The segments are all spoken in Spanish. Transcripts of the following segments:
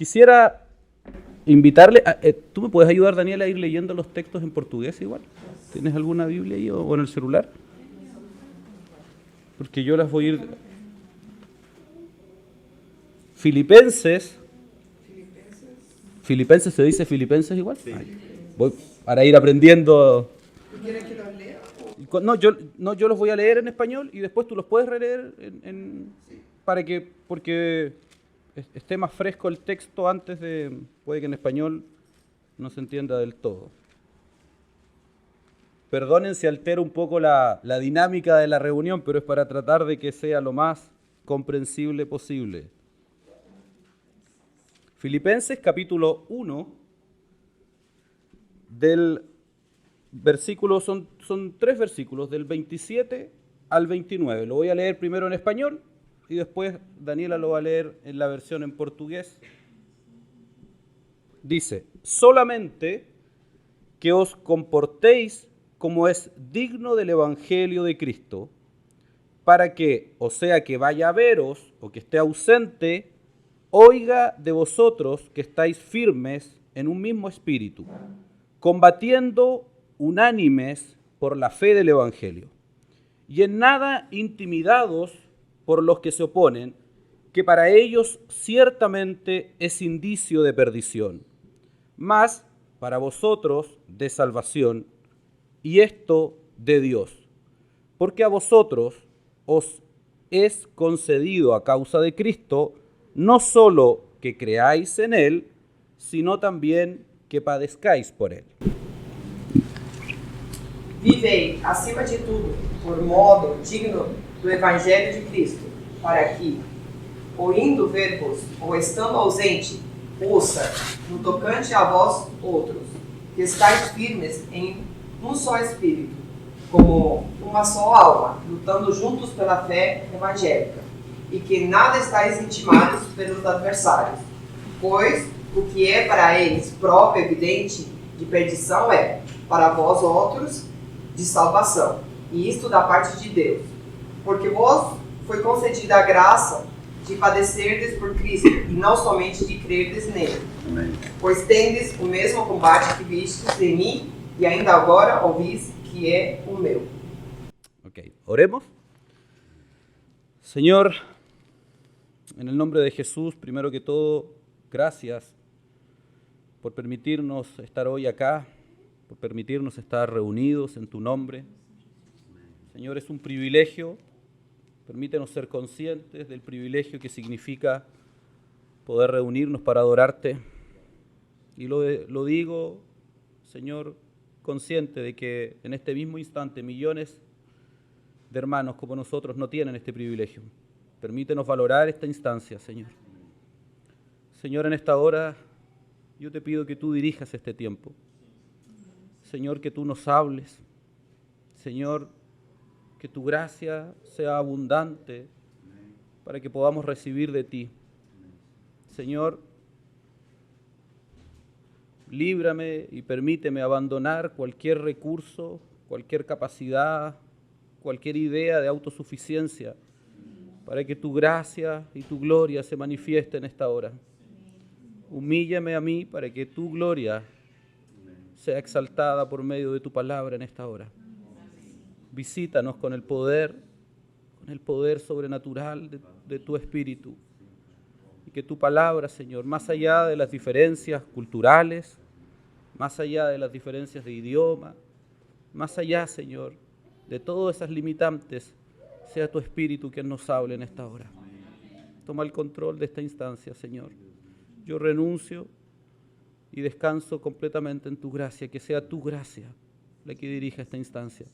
Quisiera invitarle, ¿tú me puedes ayudar, Daniel, a ir leyendo los textos en portugués igual? ¿Tienes alguna Biblia ahí o en el celular? Porque yo las voy a ir... Filipenses se dice Filipenses igual. Sí. Voy para ir aprendiendo. ¿Quieres que los lea? Yo los voy a leer en español y después tú los puedes releer porque esté más fresco el texto antes de, puede que en español no se entienda del todo. Perdonen si altero un poco la dinámica de la reunión, pero es para tratar de que sea lo más comprensible posible. Filipenses capítulo 1, del versículo, son 3 versículos, del 27 al 29. Lo voy a leer primero en español y después Daniela lo va a leer en la versión en portugués. Dice, solamente que os comportéis como es digno del Evangelio de Cristo, para que, o sea que vaya a veros o que esté ausente, oiga de vosotros que estáis firmes en un mismo espíritu, combatiendo unánimes por la fe del Evangelio, y en nada intimidados por los que se oponen, que para ellos ciertamente es indicio de perdición, mas para vosotros de salvación, y esto de Dios, porque a vosotros os es concedido a causa de Cristo, no solo que creáis en Él, sino también que padezcáis por Él. Vivei, acima de tudo, por modo digno do Evangelho de Cristo, para que, ou indo ver-vos, ou estando ausente, ouça, no tocante a vós outros, que estáis firmes em um só Espírito, como uma só alma, lutando juntos pela fé evangélica, e que nada estáis intimados pelos adversários, pois o que é para eles próprio evidente de perdição é, para vós outros, de salvação, e isto da parte de Deus, porque vos foi concedida a graça de padecerdes por Cristo, e não somente de crerdes nele. Amém. Pois tendes o mesmo combate que vistes em mim, e ainda agora ouvis que é o meu. Ok, oremos. Señor, en el nombre de Jesús, primero que todo, gracias por permitirnos estar hoy acá, por permitirnos estar reunidos en tu nombre. Señor, es un privilegio, permítenos ser conscientes del privilegio que significa poder reunirnos para adorarte. Y lo digo, Señor, consciente de que en este mismo instante millones de hermanos como nosotros no tienen este privilegio. Permítenos valorar esta instancia, Señor. Señor, en esta hora yo te pido que tú dirijas este tiempo. Señor, que tú nos hables. Señor, que tu gracia sea abundante para que podamos recibir de ti. Señor, líbrame y permíteme abandonar cualquier recurso, cualquier capacidad, cualquier idea de autosuficiencia, para que tu gracia y tu gloria se manifiesten en esta hora. Humíllame a mí para que tu gloria sea exaltada por medio de tu palabra en esta hora. Visítanos con el poder sobrenatural de tu Espíritu. Y que tu palabra, Señor, más allá de las diferencias culturales, más allá de las diferencias de idioma, más allá, Señor, de todas esas limitantes, sea tu Espíritu quien nos hable en esta hora. Toma el control de esta instancia, Señor. Yo renuncio y descanso completamente en tu gracia, que sea tu gracia la que dirija esta instancia.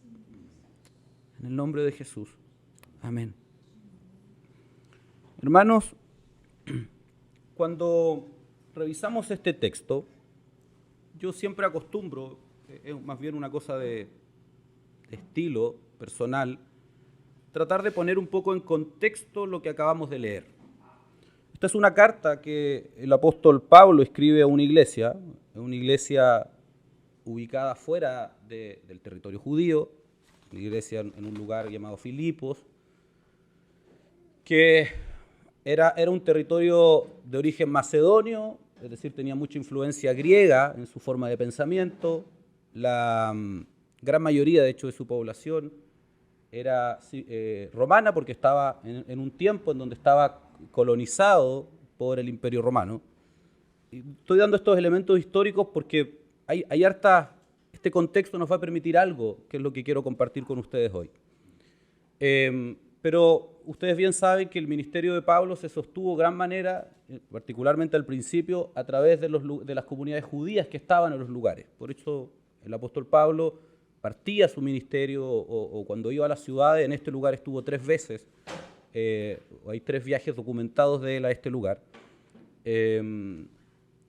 En el nombre de Jesús. Amén. Hermanos, cuando revisamos este texto, yo siempre acostumbro, es más bien una cosa de estilo personal, tratar de poner un poco en contexto lo que acabamos de leer. Esta es una carta que el apóstol Pablo escribe a una iglesia ubicada fuera del territorio judío, una iglesia en un lugar llamado Filipos, que Era un territorio de origen macedonio, es decir, tenía mucha influencia griega en su forma de pensamiento. La gran mayoría, de hecho, de su población era romana, porque estaba en un tiempo en donde estaba colonizado por el Imperio Romano. Y estoy dando estos elementos históricos porque hay harta. Este contexto nos va a permitir algo, que es lo que quiero compartir con ustedes hoy. Pero ustedes bien saben que el ministerio de Pablo se sostuvo de gran manera, particularmente al principio, a través de las comunidades judías que estaban en los lugares. Por eso el apóstol Pablo partía su ministerio o cuando iba a las ciudades. En este lugar estuvo 3 veces. Hay 3 viajes documentados de él a este lugar.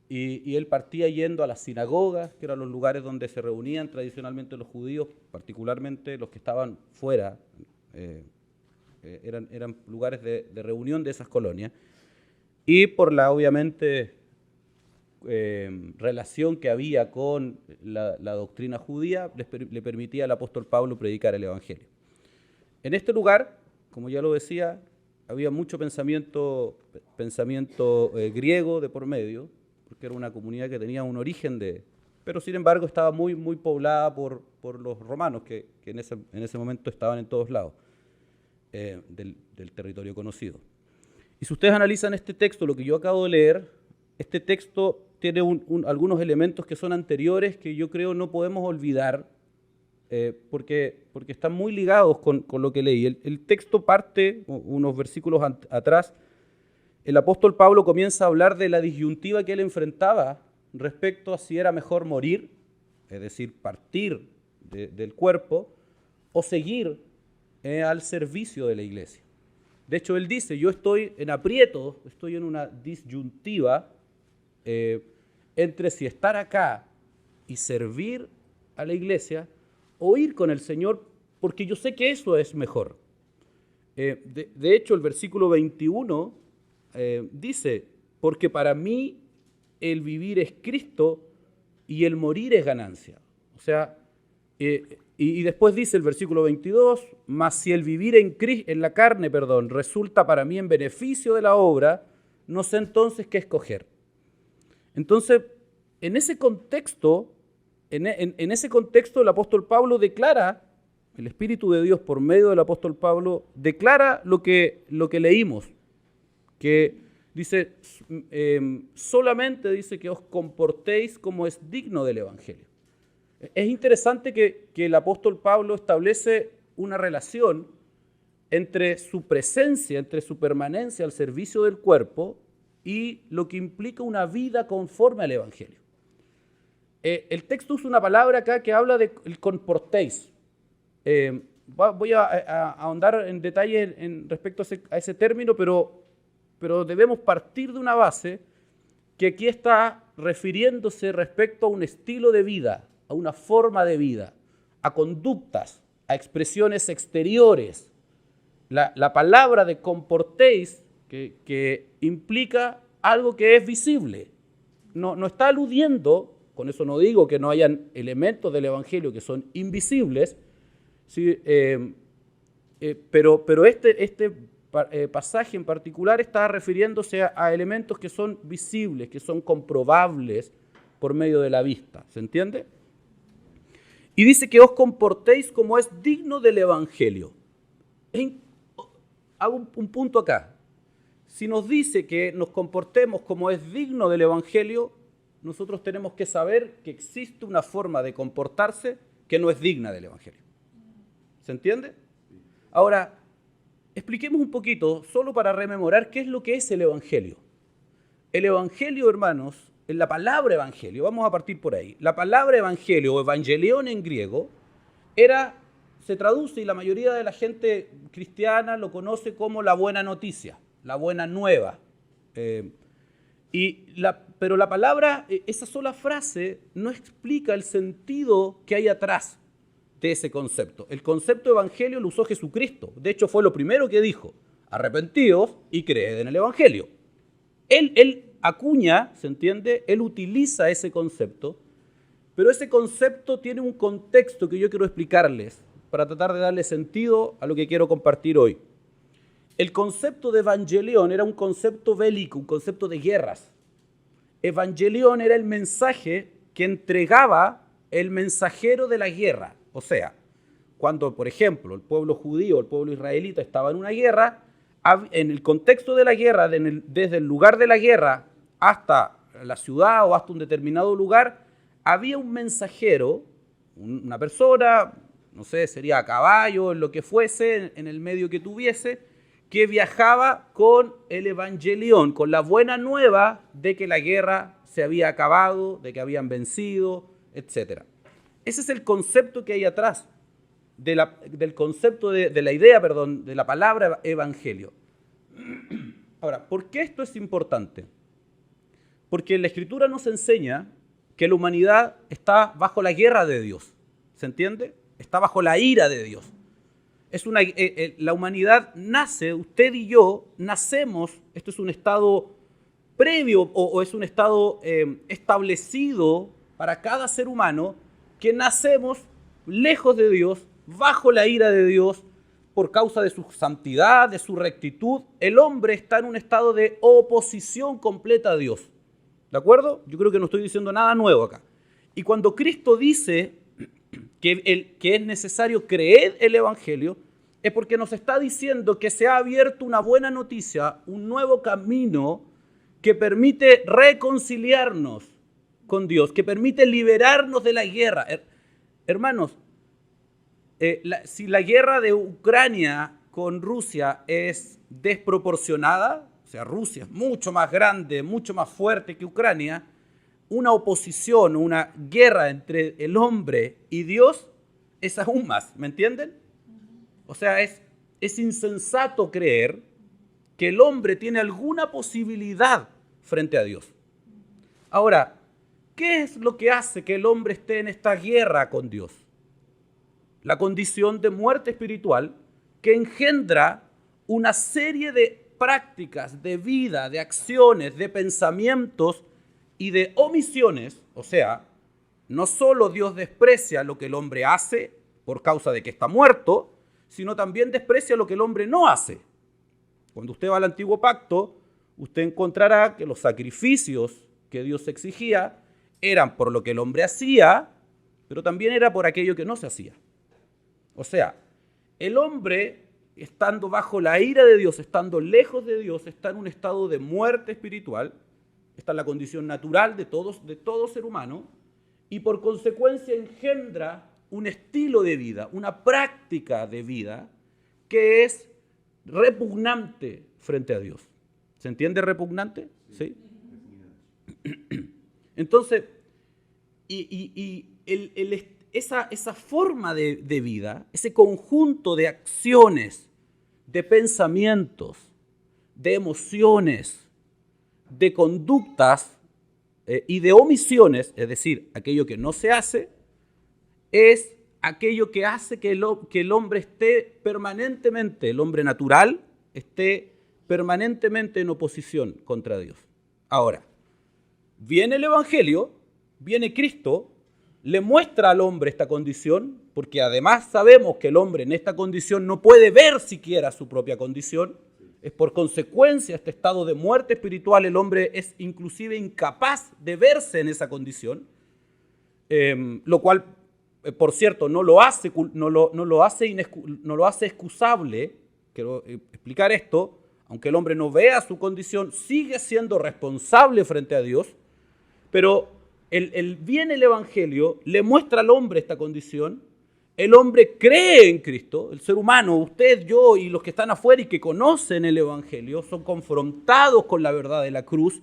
Y él partía yendo a las sinagogas, que eran los lugares donde se reunían tradicionalmente los judíos, particularmente los que estaban fuera. Eran lugares de reunión de esas colonias. Y por la, obviamente, relación que había con la doctrina judía, le permitía al apóstol Pablo predicar el Evangelio. En este lugar, como ya lo decía, había mucho pensamiento griego de por medio, porque era una comunidad que tenía un origen pero sin embargo estaba muy, muy poblada por los romanos, que en ese momento estaban en todos lados del territorio conocido. Y si ustedes analizan este texto, lo que yo acabo de leer, este texto tiene algunos elementos que son anteriores que yo creo no podemos olvidar, porque están muy ligados con lo que leí. El texto parte, unos versículos atrás, el apóstol Pablo comienza a hablar de la disyuntiva que él enfrentaba respecto a si era mejor morir, es decir, partir del cuerpo, o seguir al servicio de la iglesia. De hecho, él dice, yo estoy en aprietos, estoy en una disyuntiva entre si estar acá y servir a la iglesia o ir con el Señor, porque yo sé que eso es mejor. De hecho, el versículo 21 dice, porque para mí el vivir es Cristo y el morir es ganancia. O sea, y después dice el versículo 22, mas si el vivir en la carne, resulta para mí en beneficio de la obra, no sé entonces qué escoger. Entonces, en ese contexto el apóstol Pablo declara, el Espíritu de Dios por medio del apóstol Pablo declara lo que leímos, que dice, solamente dice que os comportéis como es digno del Evangelio. Es interesante que el apóstol Pablo establece una relación entre su presencia, entre su permanencia al servicio del cuerpo y lo que implica una vida conforme al Evangelio. El texto usa una palabra acá que habla de el comportéis. Voy a ahondar en detalle respecto a ese término, pero debemos partir de una base que aquí está refiriéndose respecto a un estilo de vida, a una forma de vida, a conductas, a expresiones exteriores. La palabra de comportéis, que implica algo que es visible, no está aludiendo, con eso no digo que no hayan elementos del Evangelio que son invisibles, ¿sí? Pero este pasaje en particular está refiriéndose a elementos que son visibles, que son comprobables por medio de la vista, ¿se entiende? Y dice que os comportéis como es digno del Evangelio. Hago un punto acá. Si nos dice que nos comportemos como es digno del Evangelio, nosotros tenemos que saber que existe una forma de comportarse que no es digna del Evangelio. ¿Se entiende? Ahora, expliquemos un poquito, solo para rememorar qué es lo que es el Evangelio. El Evangelio, hermanos, en la palabra Evangelio, vamos a partir por ahí. La palabra Evangelio o Evangelión en griego se traduce, y la mayoría de la gente cristiana lo conoce como la buena noticia, la buena nueva. Pero la palabra, esa sola frase, no explica el sentido que hay atrás de ese concepto. El concepto evangelio lo usó Jesucristo. De hecho, fue lo primero que dijo: arrepentíos y creed en el evangelio. Él acuña, ¿se entiende? Él utiliza ese concepto, pero ese concepto tiene un contexto que yo quiero explicarles para tratar de darle sentido a lo que quiero compartir hoy. el concepto de evangelión era un concepto bélico, un concepto de guerras. Evangelión era el mensaje que entregaba el mensajero de la guerra. O sea, cuando, por ejemplo, el pueblo judío, el pueblo israelita estaba en una guerra, en el contexto de la guerra, desde el lugar de la guerra hasta la ciudad o hasta un determinado lugar, había un mensajero, una persona, no sé, sería a caballo, en lo que fuese, en el medio que tuviese, que viajaba con el evangelión, con la buena nueva de que la guerra se había acabado, de que habían vencido, etc. Ese es el concepto que hay atrás del concepto de la idea, perdón, de la palabra evangelio. Ahora, ¿por qué esto es importante? Porque la Escritura nos enseña que la humanidad está bajo la guerra de Dios. ¿Se entiende? Está bajo la ira de Dios. La humanidad nace, usted y yo nacemos, esto es un estado previo o es un estado establecido para cada ser humano, que nacemos lejos de Dios, bajo la ira de Dios, por causa de su santidad, de su rectitud. El hombre está en un estado de oposición completa a Dios. ¿De acuerdo? Yo creo que no estoy diciendo nada nuevo acá. Y cuando Cristo dice que es necesario creer el Evangelio, es porque nos está diciendo que se ha abierto una buena noticia, un nuevo camino que permite reconciliarnos con Dios, que permite liberarnos de la guerra. Hermanos, si la guerra de Ucrania con Rusia es desproporcionada, o sea, Rusia es mucho más grande, mucho más fuerte que Ucrania, una oposición, una guerra entre el hombre y Dios es aún más, ¿me entienden? O sea, es insensato creer que el hombre tiene alguna posibilidad frente a Dios. Ahora, ¿qué es lo que hace que el hombre esté en esta guerra con Dios? La condición de muerte espiritual que engendra una serie de prácticas, de vida, de acciones, de pensamientos y de omisiones. O sea, no solo Dios desprecia lo que el hombre hace por causa de que está muerto, sino también desprecia lo que el hombre no hace. Cuando usted va al Antiguo Pacto, usted encontrará que los sacrificios que Dios exigía eran por lo que el hombre hacía, pero también era por aquello que no se hacía. O sea, el hombre, estando bajo la ira de Dios, estando lejos de Dios, está en un estado de muerte espiritual. Esta es la condición natural de todo ser humano, y por consecuencia engendra un estilo de vida, una práctica de vida que es repugnante frente a Dios. ¿Se entiende repugnante? ¿Sí? Entonces, esa forma de vida, ese conjunto de acciones, de pensamientos, de emociones, de conductas y de omisiones, es decir, aquello que no se hace, es aquello que hace que el hombre esté permanentemente, el hombre natural, esté permanentemente en oposición contra Dios. Ahora, viene el Evangelio, viene Cristo, le muestra al hombre esta condición, porque además sabemos que el hombre en esta condición no puede ver siquiera su propia condición. Es por consecuencia este estado de muerte espiritual, el hombre es inclusive incapaz de verse en esa condición, lo cual, por cierto, no lo hace excusable. Quiero explicar esto. Aunque el hombre no vea su condición, sigue siendo responsable frente a Dios, pero viene el Evangelio, le muestra al hombre esta condición, el hombre cree en Cristo, el ser humano, usted, yo y los que están afuera y que conocen el Evangelio, son confrontados con la verdad de la cruz,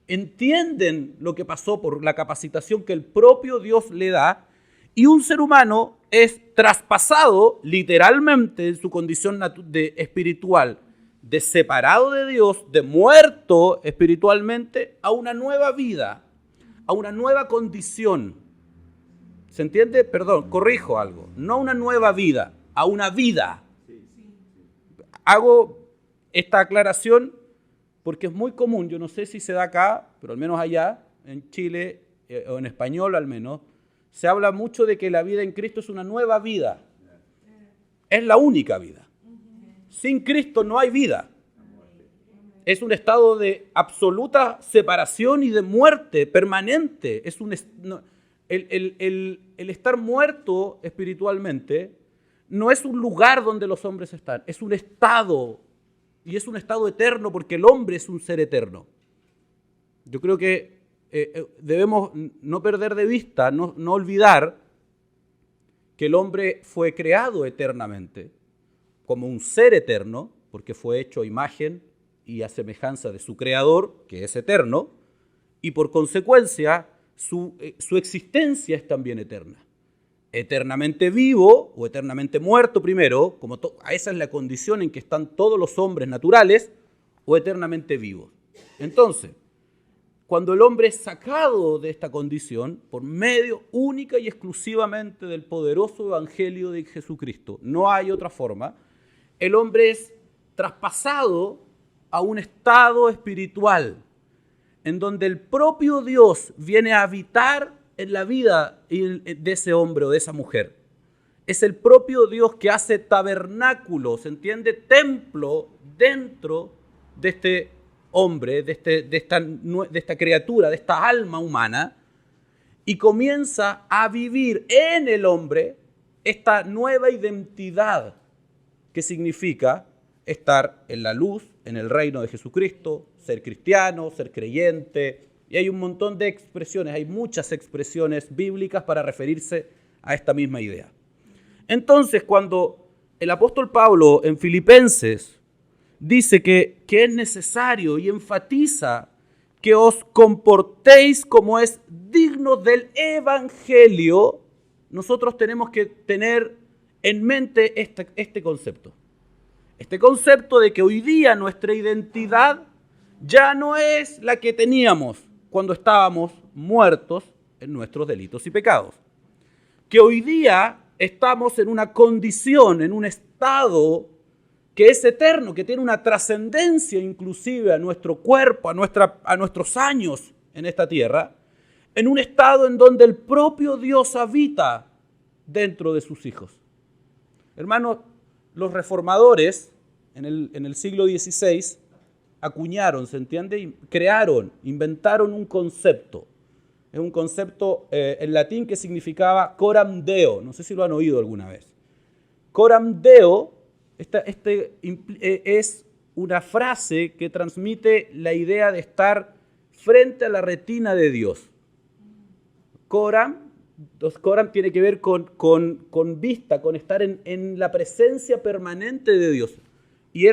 entienden lo que pasó por la capacitación que el propio Dios le da, y un ser humano es traspasado literalmente en su condición espiritual, de separado de Dios, de muerto espiritualmente, a una nueva vida, a una nueva condición. ¿Se entiende? Perdón, corrijo algo. No una nueva vida, a una vida. Hago esta aclaración porque es muy común, yo no sé si se da acá, pero al menos allá, en Chile, o en español al menos, se habla mucho de que la vida en Cristo es una nueva vida. Es la única vida. Sin Cristo no hay vida. Es un estado de absoluta separación y de muerte permanente. El estar muerto espiritualmente no es un lugar donde los hombres están, es un estado, y es un estado eterno porque el hombre es un ser eterno. Yo creo que debemos no perder de vista, no olvidar que el hombre fue creado eternamente como un ser eterno, porque fue hecho a imagen y a semejanza de su creador, que es eterno, y por consecuencia su existencia es también eterna. Eternamente vivo o eternamente muerto primero, esa es la condición en que están todos los hombres naturales, o eternamente vivos. Entonces, cuando el hombre es sacado de esta condición por medio única y exclusivamente del poderoso evangelio de Jesucristo, no hay otra forma, el hombre es traspasado a un estado espiritual en donde el propio Dios viene a habitar en la vida de ese hombre o de esa mujer. Es el propio Dios que hace tabernáculo, ¿se entiende? Templo dentro de este hombre, de esta criatura, de esta alma humana, y comienza a vivir en el hombre esta nueva identidad que significa estar en la luz, en el reino de Jesucristo, ser cristiano, ser creyente, y hay un montón de expresiones, hay muchas expresiones bíblicas para referirse a esta misma idea. Entonces, cuando el apóstol Pablo en Filipenses dice que es necesario y enfatiza que os comportéis como es digno del evangelio, nosotros tenemos que tener en mente este concepto. Este concepto de que hoy día nuestra identidad ya no es la que teníamos cuando estábamos muertos en nuestros delitos y pecados. Que hoy día estamos en una condición, en un estado que es eterno, que tiene una trascendencia inclusive a nuestro cuerpo, a nuestros años en esta tierra, en un estado en donde el propio Dios habita dentro de sus hijos. Hermanos, los reformadores en el siglo XVI acuñaron, ¿se entiende? Y crearon, inventaron un concepto. Es un concepto en latín que significaba coram deo. No sé si lo han oído alguna vez. Coram deo es una frase que transmite la idea de estar frente a la retina de Dios. Coram tiene que ver con vista, con estar en la presencia permanente de Dios. Y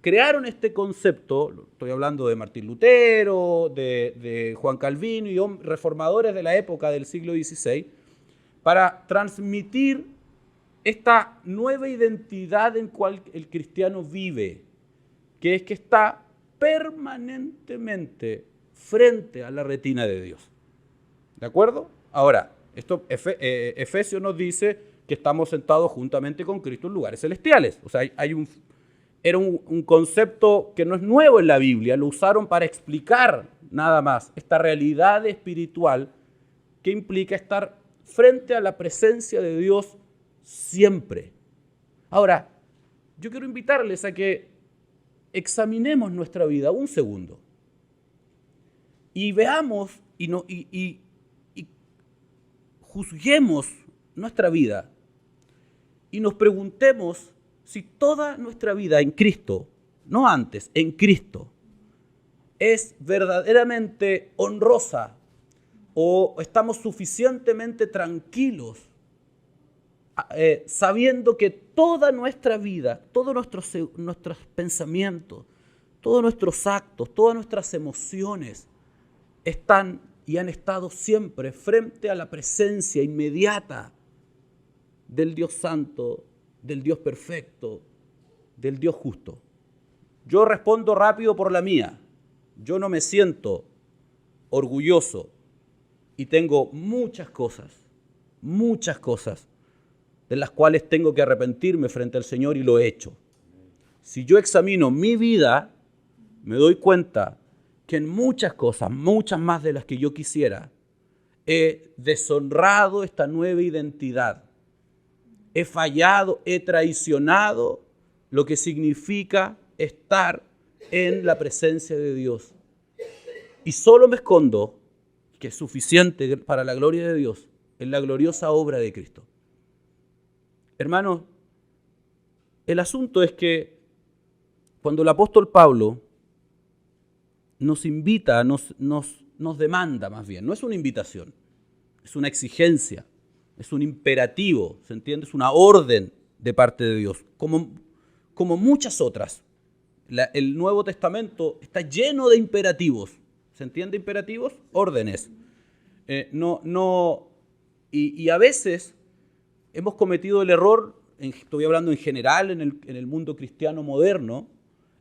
crearon este concepto, estoy hablando de Martín Lutero, de Juan Calvino y reformadores de la época del siglo XVI, para transmitir esta nueva identidad en cual el cristiano vive, que es que está permanentemente frente a la retina de Dios. ¿De acuerdo? Ahora, Efesios nos dice que estamos sentados juntamente con Cristo en lugares celestiales. O sea, era un concepto que no es nuevo en la Biblia, lo usaron para explicar nada más esta realidad espiritual que implica estar frente a la presencia de Dios siempre. Ahora, yo quiero invitarles a que examinemos nuestra vida un segundo y veamos y juzguemos nuestra vida y nos preguntemos si toda nuestra vida en Cristo, no antes, en Cristo, es verdaderamente honrosa o estamos suficientemente tranquilos sabiendo que toda nuestra vida, todos nuestros pensamientos, todos nuestros actos, todas nuestras emociones están y han estado siempre frente a la presencia inmediata del Dios Santo, del Dios perfecto, del Dios justo. Yo respondo rápido por la mía. Yo no me siento orgulloso y tengo muchas cosas de las cuales tengo que arrepentirme frente al Señor y lo he hecho. Si yo examino mi vida, me doy cuenta que en muchas cosas, muchas más de las que yo quisiera, he deshonrado esta nueva identidad. He fallado, he traicionado lo que significa estar en la presencia de Dios. Y solo me escondo, que es suficiente para la gloria de Dios, en la gloriosa obra de Cristo. Hermanos, el asunto es que cuando el apóstol Pablo nos invita, nos demanda más bien, no es una invitación, es una exigencia, es un imperativo, ¿se entiende? Es una orden de parte de Dios, como muchas otras. El Nuevo Testamento está lleno de imperativos, ¿se entiende? Imperativos, órdenes. Y a veces hemos cometido el error, estoy hablando en general en el mundo cristiano moderno,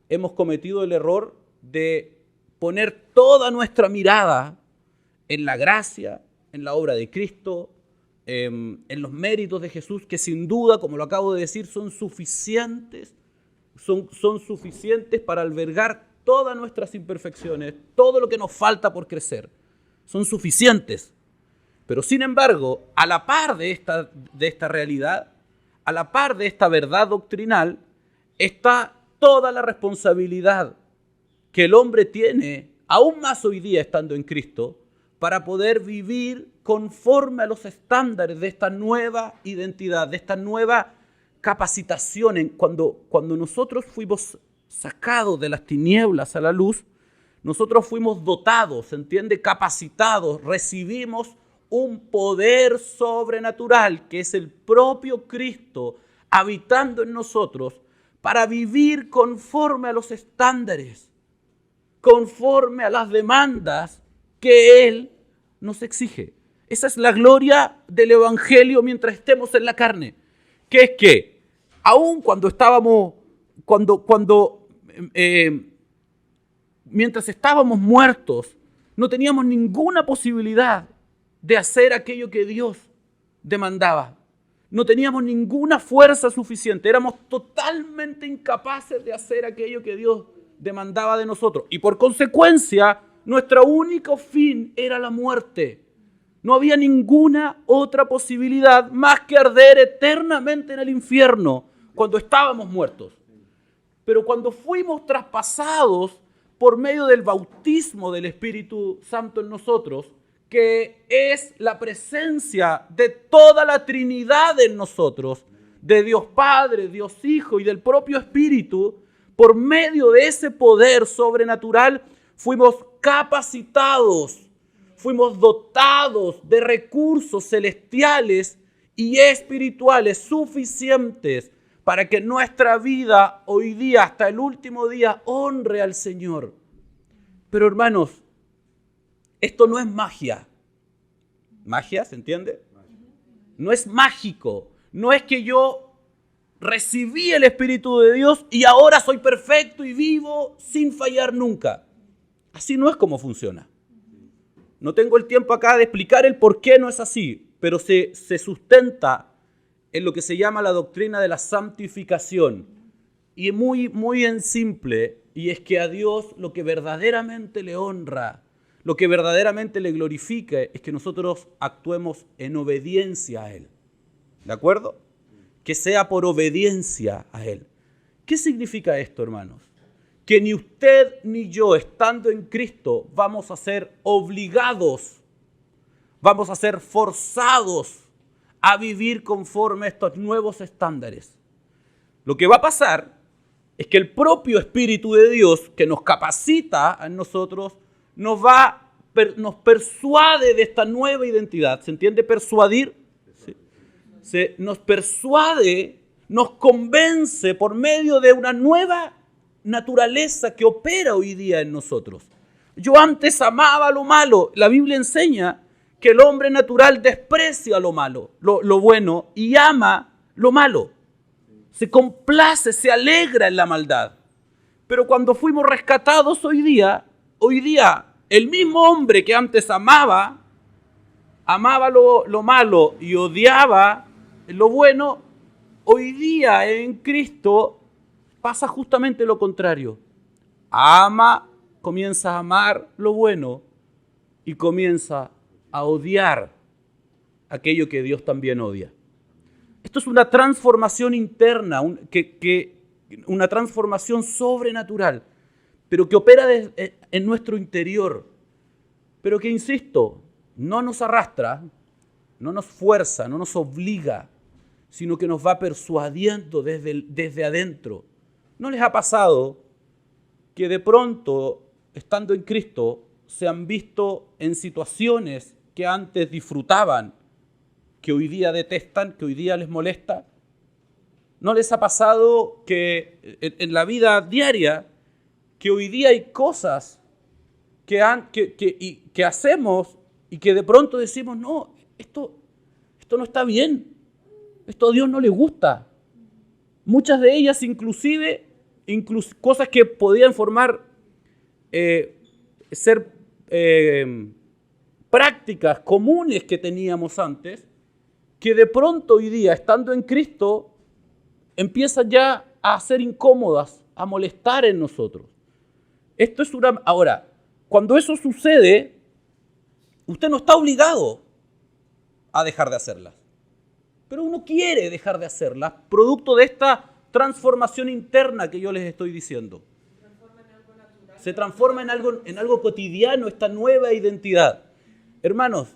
hemos cometido el error de poner toda nuestra mirada en la gracia, en la obra de Cristo, en los méritos de Jesús, que sin duda, como lo acabo de decir, son suficientes para albergar todas nuestras imperfecciones, todo lo que nos falta por crecer. Son suficientes. Pero sin embargo, a la par de esta realidad, a la par de esta verdad doctrinal, está toda la responsabilidad que el hombre tiene, aún más hoy día estando en Cristo, para poder vivir conforme a los estándares de esta nueva identidad, de esta nueva capacitación. Cuando nosotros fuimos sacados de las tinieblas a la luz, nosotros fuimos dotados, ¿se entiende? Capacitados, recibimos un poder sobrenatural que es el propio Cristo habitando en nosotros para vivir conforme a los estándares, conforme a las demandas que Él nos exige. Esa es la gloria del Evangelio mientras estemos en la carne, que es que aun cuando mientras estábamos muertos, no teníamos ninguna posibilidad de hacer aquello que Dios demandaba. No teníamos ninguna fuerza suficiente. Éramos totalmente incapaces de hacer aquello que Dios demandaba de nosotros. Y por consecuencia, nuestro único fin era la muerte. No había ninguna otra posibilidad más que arder eternamente en el infierno cuando estábamos muertos. Pero cuando fuimos traspasados por medio del bautismo del Espíritu Santo en nosotros, que es la presencia de toda la Trinidad en nosotros, de Dios Padre, Dios Hijo y del propio Espíritu, por medio de ese poder sobrenatural fuimos capacitados, fuimos dotados de recursos celestiales y espirituales suficientes para que nuestra vida hoy día, hasta el último día, honre al Señor. Pero hermanos, esto no es magia. ¿Magia? ¿Se entiende? No es mágico. No es que yo recibí el Espíritu de Dios y ahora soy perfecto y vivo sin fallar nunca. Así no es como funciona. No tengo el tiempo acá de explicar el por qué no es así, pero se sustenta en lo que se llama la doctrina de la santificación. Y muy en simple, y es que a Dios lo que verdaderamente le honra, lo que verdaderamente le glorifica, es que nosotros actuemos en obediencia a Él. ¿De acuerdo? Que sea por obediencia a Él. ¿Qué significa esto, hermanos? Que ni usted ni yo, estando en Cristo, vamos a ser obligados, vamos a ser forzados a vivir conforme a estos nuevos estándares. Lo que va a pasar es que el propio Espíritu de Dios, que nos capacita a nosotros, nos persuade de esta nueva identidad. ¿Se entiende? Persuadir. ¿Sí? Nos persuade, nos convence por medio de una nueva naturaleza que opera hoy día en nosotros. Yo antes amaba lo malo. La Biblia enseña que el hombre natural desprecia lo malo, lo bueno, y ama lo malo. Se complace, se alegra en la maldad. Pero cuando fuimos rescatados hoy día, el mismo hombre que antes amaba lo malo y odiaba lo bueno, hoy día en Cristo pasa justamente lo contrario. Comienza a amar lo bueno y comienza a odiar aquello que Dios también odia. Esto es una transformación interna que una transformación sobrenatural, pero que opera en nuestro interior, pero que, insisto, no nos arrastra, no nos fuerza, no nos obliga, sino que nos va persuadiendo desde adentro. ¿No les ha pasado que de pronto, estando en Cristo, se han visto en situaciones que antes disfrutaban, que hoy día detestan, que hoy día les molesta? ¿No les ha pasado que en la vida diaria, que hoy día hay cosas que hacemos y que de pronto decimos, no, esto no está bien, esto a Dios no le gusta? Muchas de ellas inclusive cosas que podían ser prácticas comunes que teníamos antes, que de pronto hoy día, estando en Cristo, empiezan ya a ser incómodas, a molestar en nosotros. Ahora, cuando eso sucede, usted no está obligado a dejar de hacerlas, pero uno quiere dejar de hacerlas, producto de esta transformación interna que yo les estoy diciendo. Se transforma en algo cotidiano, esta nueva identidad. Hermanos,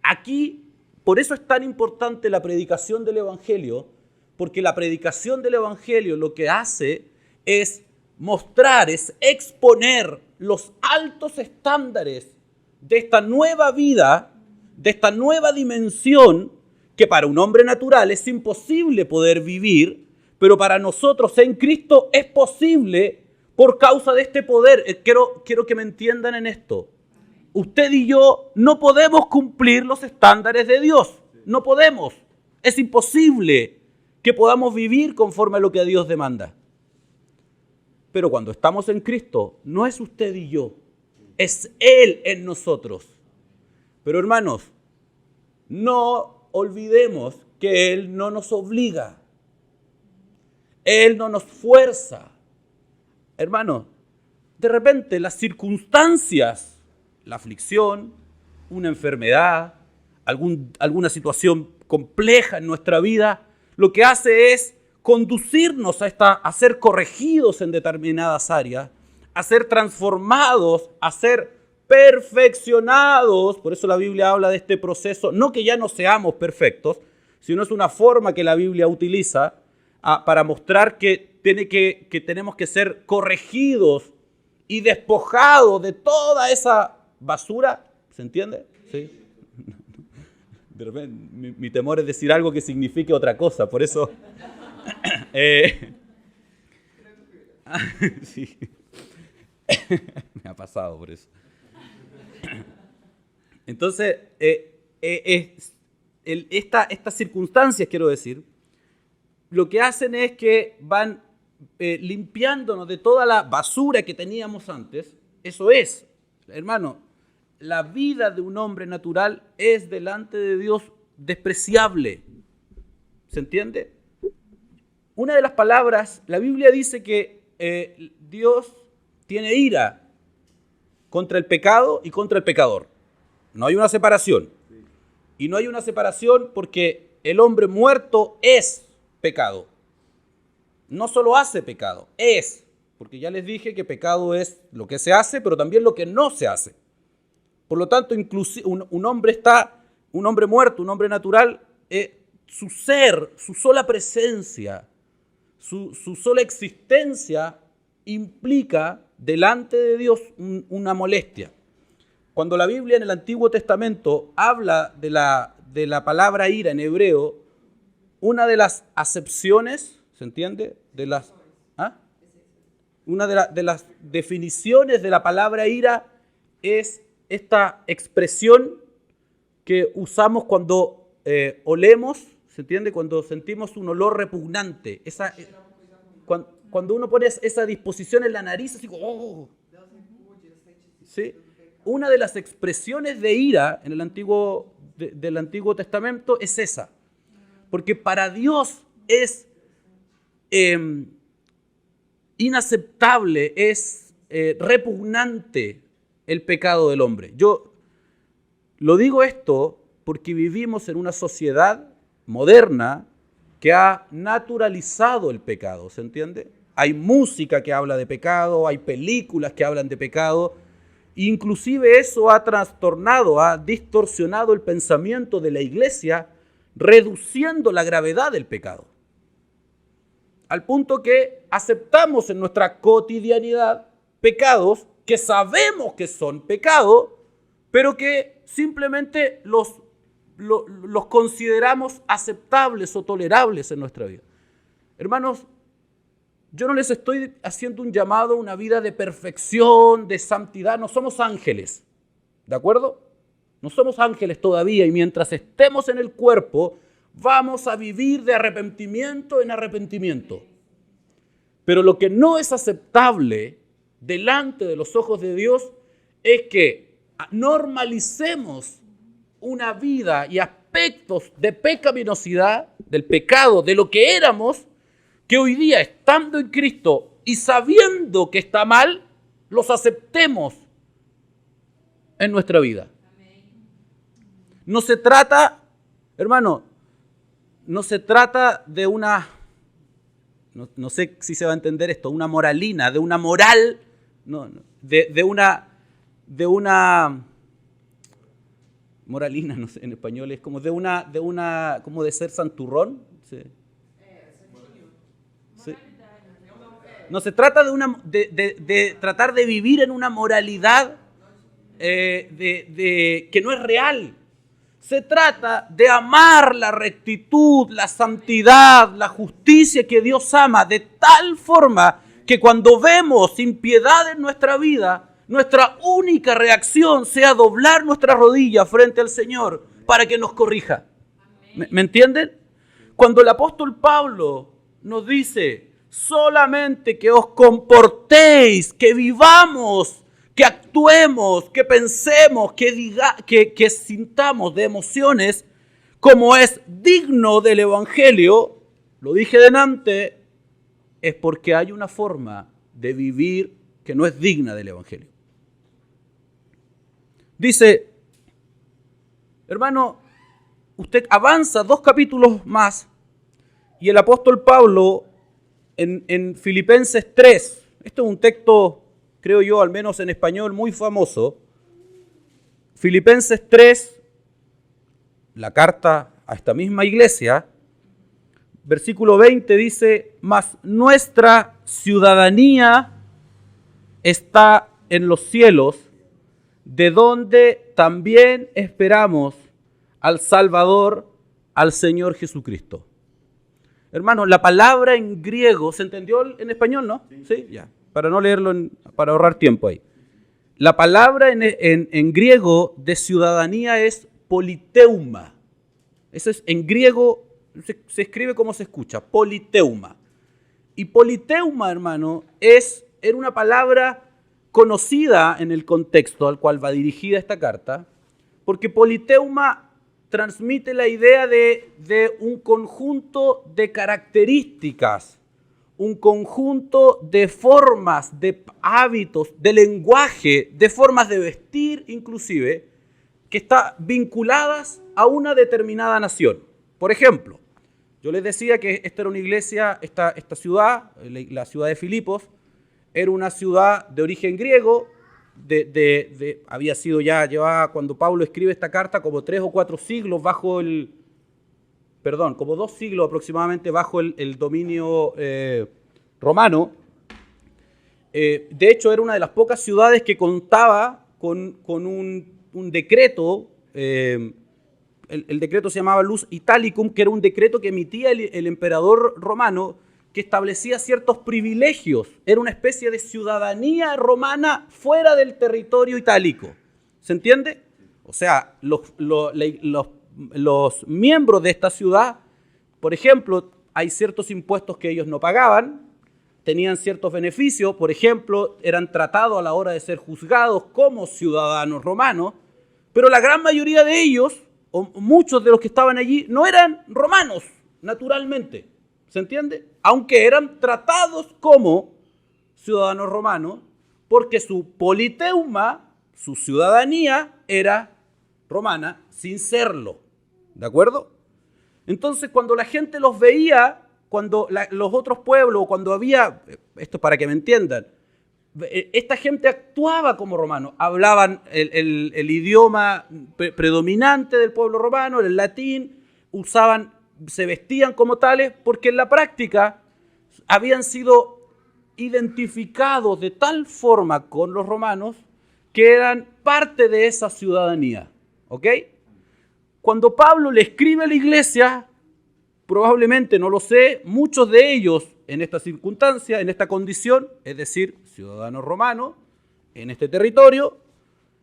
aquí, por eso es tan importante la predicación del Evangelio, porque la predicación del Evangelio lo que hace es mostrar, es exponer los altos estándares de esta nueva vida, de esta nueva dimensión, que para un hombre natural es imposible poder vivir, pero para nosotros en Cristo es posible por causa de este poder. Quiero que me entiendan en esto. Usted y yo no podemos cumplir los estándares de Dios. No podemos. Es imposible que podamos vivir conforme a lo que a Dios demanda. Pero cuando estamos en Cristo, no es usted y yo, es Él en nosotros. Pero hermanos, no olvidemos que Él no nos obliga. Él no nos fuerza. Hermanos, de repente las circunstancias, la aflicción, una enfermedad, alguna situación compleja en nuestra vida, lo que hace es conducirnos a ser corregidos en determinadas áreas, a ser transformados, a ser perfeccionados. Por eso la Biblia habla de este proceso, no que ya no seamos perfectos, sino es una forma que la Biblia utiliza para mostrar que tenemos que ser corregidos y despojados de toda esa basura. ¿Se entiende? Sí. De repente, mi temor es decir algo que signifique otra cosa, por eso... Sí. Me ha pasado por eso. Entonces, estas circunstancias, quiero decir, lo que hacen es que van limpiándonos de toda la basura que teníamos antes. Eso es, hermano, la vida de un hombre natural es delante de Dios despreciable. ¿Se entiende? Una de las palabras, la Biblia dice que Dios tiene ira contra el pecado y contra el pecador. No hay una separación. Y no hay una separación porque el hombre muerto es pecado. No solo hace pecado, es. Porque ya les dije que pecado es lo que se hace, pero también lo que no se hace. Por lo tanto, inclusive un hombre muerto, un hombre natural, su ser, su sola presencia, su sola existencia implica delante de Dios una molestia. Cuando la Biblia en el Antiguo Testamento habla de la palabra ira en hebreo, una de las acepciones, ¿se entiende? Una de las definiciones de la palabra ira es esta expresión que usamos cuando olemos, ¿se entiende? Cuando sentimos un olor repugnante. Cuando uno pone esa disposición en la nariz, así como, ¡oh! ¿Sí? Una de las expresiones de ira en del Antiguo Testamento es esa. Porque para Dios es inaceptable, es repugnante el pecado del hombre. Yo lo digo esto porque vivimos en una sociedad moderna que ha naturalizado el pecado, ¿se entiende? Hay música que habla de pecado, hay películas que hablan de pecado, inclusive eso ha trastornado, ha distorsionado el pensamiento de la iglesia, reduciendo la gravedad del pecado. Al punto que aceptamos en nuestra cotidianidad pecados que sabemos que son pecado, pero que simplemente los consideramos aceptables o tolerables en nuestra vida. Hermanos, yo no les estoy haciendo un llamado a una vida de perfección, de santidad. No somos ángeles, ¿de acuerdo? No somos ángeles todavía y mientras estemos en el cuerpo vamos a vivir de arrepentimiento en arrepentimiento. Pero lo que no es aceptable delante de los ojos de Dios es que normalicemos una vida y aspectos de pecaminosidad, del pecado, de lo que éramos, que hoy día, estando en Cristo y sabiendo que está mal, los aceptemos en nuestra vida. No se trata, hermano, no se trata de una, no sé si se va a entender esto, una moralina, de una moral, de una moralina, no sé, en español es como como de ser santurrón. Sí. Sí. No se trata de tratar de vivir en una moralidad que no es real. Se trata de amar la rectitud, la santidad, la justicia que Dios ama de tal forma que cuando vemos impiedad en nuestra vida, nuestra única reacción sea doblar nuestra rodilla frente al Señor para que nos corrija. ¿Me entienden? Cuando el apóstol Pablo nos dice solamente que os comportéis, que vivamos, que actuemos, que pensemos, que sintamos de emociones como es digno del Evangelio, lo dije delante, es porque hay una forma de vivir que no es digna del Evangelio. Dice, hermano, usted avanza 2 capítulos más y el apóstol Pablo en Filipenses 3, esto es un texto, creo yo, al menos en español, muy famoso. Filipenses 3, la carta a esta misma iglesia, versículo 20 dice, mas nuestra ciudadanía está en los cielos, de donde también esperamos al Salvador, al Señor Jesucristo. Hermanos, la palabra en griego, ¿se entendió en español, no? Sí, ya, para no leerlo, para ahorrar tiempo ahí. La palabra en griego de ciudadanía es politeuma. Eso es, en griego se escribe como se escucha, politeuma. Y politeuma, hermano, era una palabra conocida en el contexto al cual va dirigida esta carta, porque politeuma transmite la idea de un conjunto de características, un conjunto de formas, de hábitos, de lenguaje, de formas de vestir inclusive, que están vinculadas a una determinada nación. Por ejemplo, yo les decía que esta era una iglesia, esta ciudad, la ciudad de Filipos, era una ciudad de origen griego, había sido llevaba cuando Pablo escribe esta carta como 3 o 4 siglos como 2 siglos aproximadamente bajo el dominio romano. De hecho, era una de las pocas ciudades que contaba con un decreto, el decreto se llamaba Lus Italicum, que era un decreto que emitía el emperador romano, que establecía ciertos privilegios. Era una especie de ciudadanía romana fuera del territorio itálico. ¿Se entiende? O sea, los miembros de esta ciudad, por ejemplo, hay ciertos impuestos que ellos no pagaban, tenían ciertos beneficios, por ejemplo, eran tratados a la hora de ser juzgados como ciudadanos romanos, pero la gran mayoría de ellos, o muchos de los que estaban allí, no eran romanos, naturalmente. ¿Se entiende? Aunque eran tratados como ciudadanos romanos, porque su politeuma, su ciudadanía, era romana sin serlo. ¿De acuerdo? Entonces, cuando la gente los veía, cuando los otros pueblos, cuando había, esto es para que me entiendan, esta gente actuaba como romanos, hablaban el idioma predominante del pueblo romano, el latín, se vestían como tales, porque en la práctica habían sido identificados de tal forma con los romanos que eran parte de esa ciudadanía, ¿ok? Cuando Pablo le escribe a la iglesia, probablemente, no lo sé, muchos de ellos en esta circunstancia, en esta condición, es decir, ciudadanos romanos, en este territorio,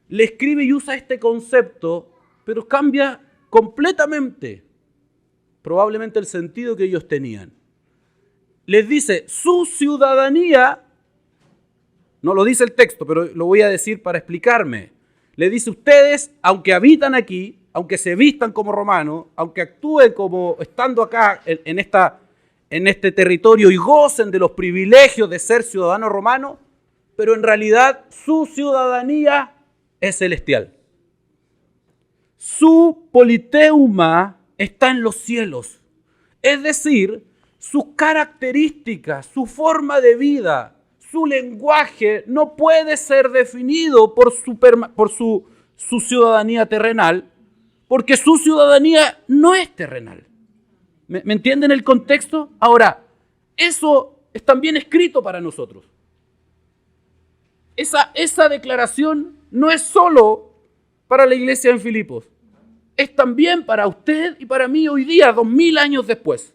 le escribe y usa este concepto, pero cambia completamente, probablemente el sentido que ellos tenían. Les dice, su ciudadanía, no lo dice el texto, pero lo voy a decir para explicarme. Le dice, ustedes, aunque habitan aquí, aunque se vistan como romanos, aunque actúen como estando acá en este territorio y gocen de los privilegios de ser ciudadanos romanos, pero en realidad su ciudadanía es celestial. Su politeuma está en los cielos. Es decir, sus características, su forma de vida, su lenguaje no puede ser definido por su ciudadanía terrenal, porque su ciudadanía no es terrenal. ¿Me entienden el contexto? Ahora, eso es también escrito para nosotros. Esa declaración no es solo para la iglesia en Filipos, es también para usted y para mí hoy día, 2000 años después.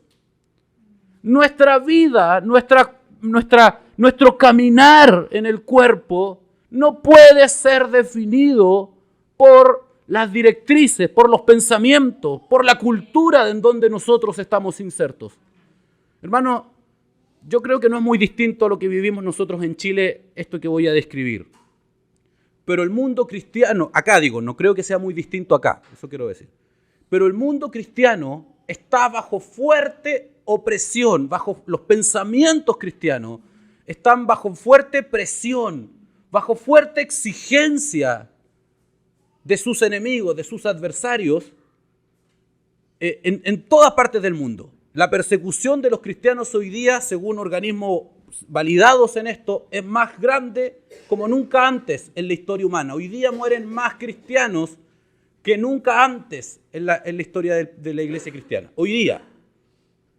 Nuestra vida, nuestro caminar en el cuerpo no puede ser definido por las directrices, por los pensamientos, por la cultura en donde nosotros estamos insertos. Hermano, yo creo que no es muy distinto a lo que vivimos nosotros en Chile, esto que voy a describir. Pero el mundo cristiano, acá digo, no creo que sea muy distinto acá, eso quiero decir. Pero el mundo cristiano está bajo fuerte opresión, bajo los pensamientos cristianos, están bajo fuerte presión, bajo fuerte exigencia de sus enemigos, de sus adversarios, en todas partes del mundo. La persecución de los cristianos hoy día, según organismos validados en esto, es más grande como nunca antes en la historia humana. Hoy día mueren más cristianos que nunca antes en la historia de la iglesia cristiana. Hoy día.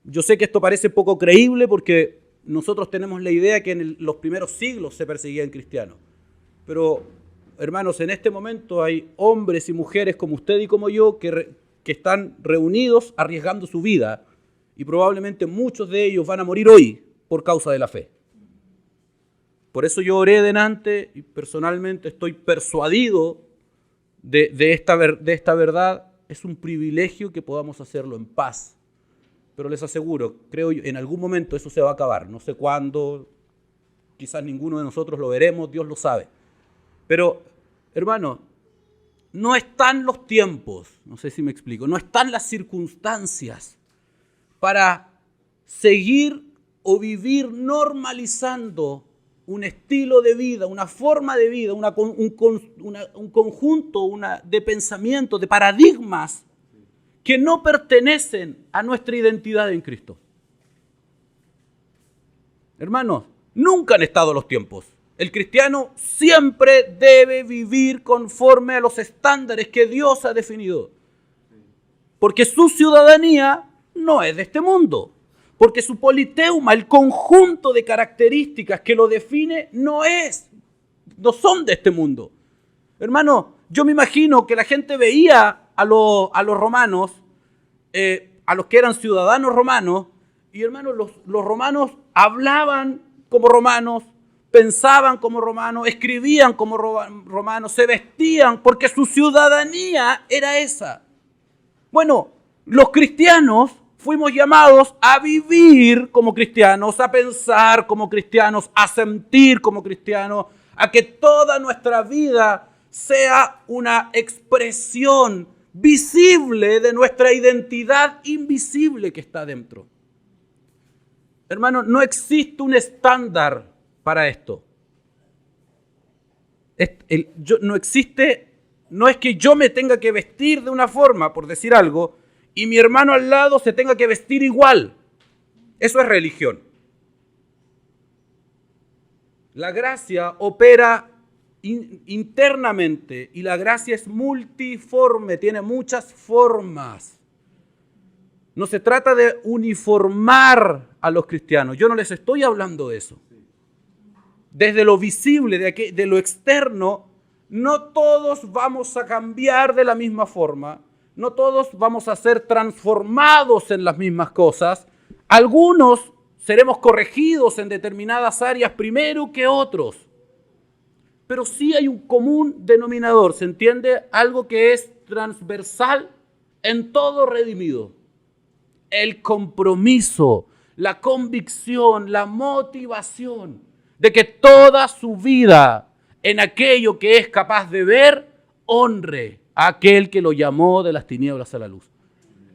Yo sé que esto parece poco creíble porque nosotros tenemos la idea que en los primeros siglos se perseguían cristianos. Pero, hermanos, en este momento hay hombres y mujeres como usted y como yo que están reunidos arriesgando su vida y probablemente muchos de ellos van a morir hoy por causa de la fe. Por eso yo oré delante y personalmente estoy persuadido de esta verdad. Es un privilegio que podamos hacerlo en paz. Pero les aseguro, creo yo, en algún momento eso se va a acabar. No sé cuándo, quizás ninguno de nosotros lo veremos, Dios lo sabe. Pero, hermano, no están los tiempos, no sé si me explico, no están las circunstancias para seguir o vivir normalizando un estilo de vida, una forma de vida, un conjunto de pensamientos, de paradigmas que no pertenecen a nuestra identidad en Cristo. Hermanos, nunca han estado los tiempos. El cristiano siempre debe vivir conforme a los estándares que Dios ha definido. Porque su ciudadanía no es de este mundo. Porque su politeuma, el conjunto de características que lo define, no son de este mundo. Hermano, yo me imagino que la gente veía a los romanos, a los que eran ciudadanos romanos, y hermanos, los romanos hablaban como romanos, pensaban como romanos, escribían como romanos, se vestían porque su ciudadanía era esa. Bueno, los cristianos fuimos llamados a vivir como cristianos, a pensar como cristianos, a sentir como cristianos, a que toda nuestra vida sea una expresión visible de nuestra identidad invisible que está dentro. Hermano, no existe un estándar para esto. No es que yo me tenga que vestir de una forma, por decir algo, y mi hermano al lado se tenga que vestir igual. Eso es religión. La gracia opera internamente y la gracia es multiforme, tiene muchas formas. No se trata de uniformar a los cristianos. Yo no les estoy hablando de eso. Desde lo visible, de lo externo, no todos vamos a cambiar de la misma forma. No todos vamos a ser transformados en las mismas cosas. Algunos seremos corregidos en determinadas áreas primero que otros. Pero sí hay un común denominador, ¿se entiende? Algo que es transversal en todo redimido. El compromiso, la convicción, la motivación de que toda su vida en aquello que es capaz de ver, honre a aquel que lo llamó de las tinieblas a la luz.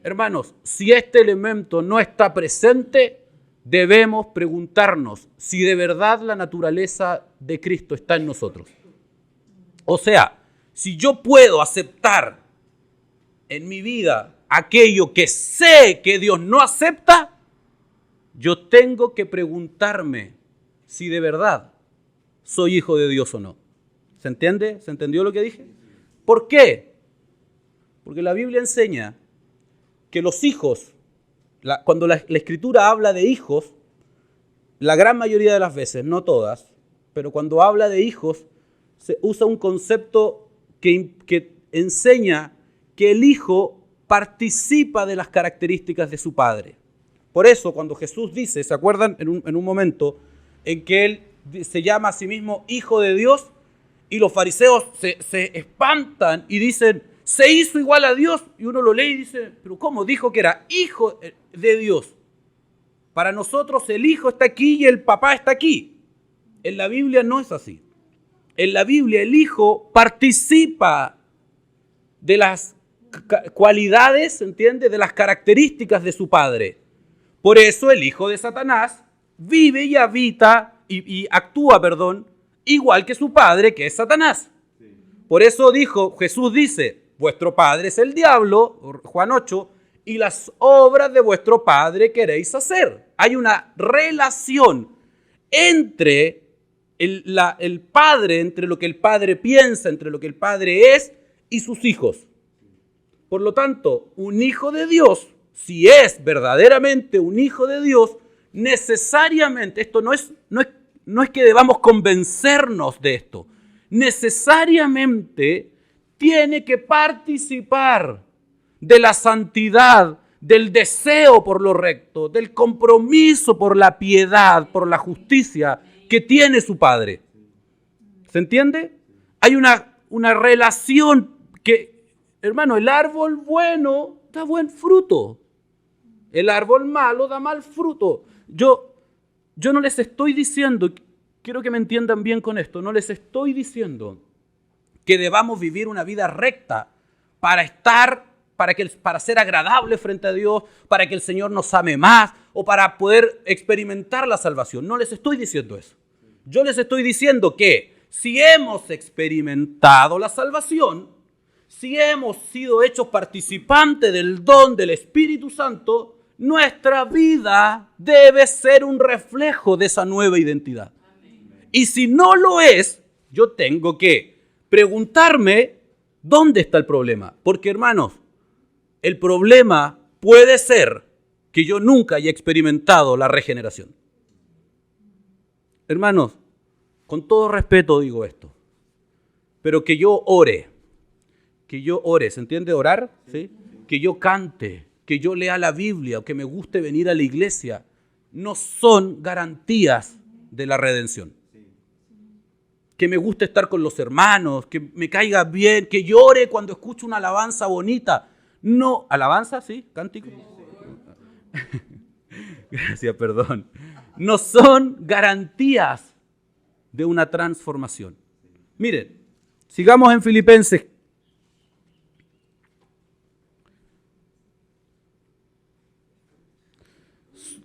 Hermanos, si este elemento no está presente, debemos preguntarnos si de verdad la naturaleza de Cristo está en nosotros. O sea, si yo puedo aceptar en mi vida aquello que sé que Dios no acepta, yo tengo que preguntarme si de verdad soy hijo de Dios o no. ¿Se entiende? ¿Se entendió lo que dije? ¿Por qué? Porque la Biblia enseña que los hijos, cuando la Escritura habla de hijos, la gran mayoría de las veces, no todas, pero cuando habla de hijos, se usa un concepto que enseña que el hijo participa de las características de su padre. Por eso, cuando Jesús dice, ¿se acuerdan en un momento en que él se llama a sí mismo hijo de Dios? Y los fariseos se espantan y dicen, se hizo igual a Dios. Y uno lo lee y dice, ¿pero cómo? Dijo que era hijo de Dios. Para nosotros el hijo está aquí y el papá está aquí. En la Biblia no es así. En la Biblia el hijo participa de las cualidades, ¿entiende? De las características de su padre. Por eso el hijo de Satanás vive y habita y actúa, igual que su padre, que es Satanás. Por eso Jesús dice, vuestro padre es el diablo, Juan 8, y las obras de vuestro padre queréis hacer. Hay una relación entre el padre, entre lo que el padre piensa, entre lo que el padre es y sus hijos. Por lo tanto, un hijo de Dios, si es verdaderamente un hijo de Dios, necesariamente, esto no es que debamos convencernos de esto, necesariamente tiene que participar de la santidad, del deseo por lo recto, del compromiso por la piedad, por la justicia que tiene su padre. ¿Se entiende? Hay una relación que, hermano, el árbol bueno da buen fruto. El árbol malo da mal fruto. Yo no les estoy diciendo, quiero que me entiendan bien con esto, no les estoy diciendo que debamos vivir una vida recta para ser agradable frente a Dios, para que el Señor nos ame más o para poder experimentar la salvación. No les estoy diciendo eso. Yo les estoy diciendo que si hemos experimentado la salvación, si hemos sido hechos participantes del don del Espíritu Santo, nuestra vida debe ser un reflejo de esa nueva identidad. Y si no lo es, yo tengo que preguntarme dónde está el problema. Porque, hermanos, el problema puede ser que yo nunca haya experimentado la regeneración. Hermanos, con todo respeto digo esto, pero que yo ore, ¿se entiende orar? ¿Sí? Que yo cante, que yo lea la Biblia o que me guste venir a la iglesia, no son garantías de la redención. Que me guste estar con los hermanos, que me caiga bien, que llore cuando escucho una alabanza bonita. No, ¿alabanza? ¿Sí? ¿Cántico? Gracias, perdón. No son garantías de una transformación. Miren, sigamos en Filipenses.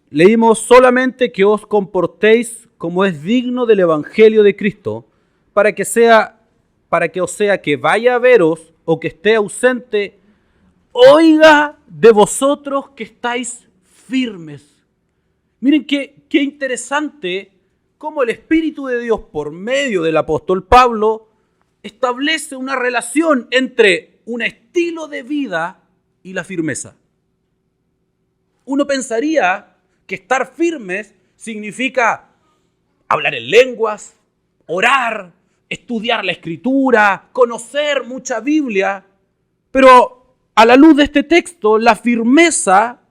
Leímos solamente que os comportéis como es digno del Evangelio de Cristo, para que os sea que vaya a veros o que esté ausente, oiga de vosotros que estáis firmes. Miren qué interesante cómo el Espíritu de Dios, por medio del apóstol Pablo, establece una relación entre un estilo de vida y la firmeza. Uno pensaría que estar firmes significa hablar en lenguas, orar, estudiar la Escritura, conocer mucha Biblia, pero a la luz de este texto, la firmeza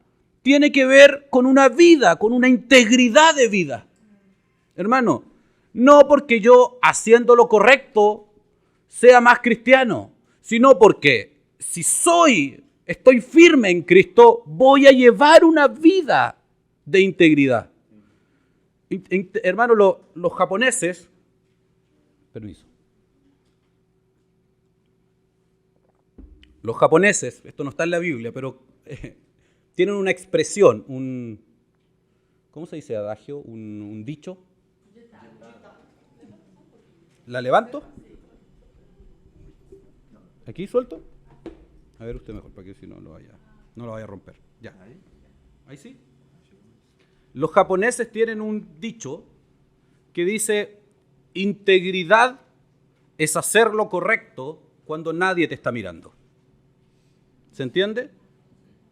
tiene que ver con una vida, con una integridad de vida. Hermano, no porque yo haciendo lo correcto sea más cristiano, sino porque si estoy firme en Cristo, voy a llevar una vida de integridad. Hermano, los japoneses, permiso. Los japoneses, esto no está en la Biblia, pero tienen una expresión, ¿cómo se dice adagio? Un dicho. ¿La levanto? ¿Aquí suelto? A ver usted mejor, para que si no lo vaya a romper. Ya. ¿Ahí sí? Los japoneses tienen un dicho que dice, integridad es hacer lo correcto cuando nadie te está mirando. ¿Se entiende?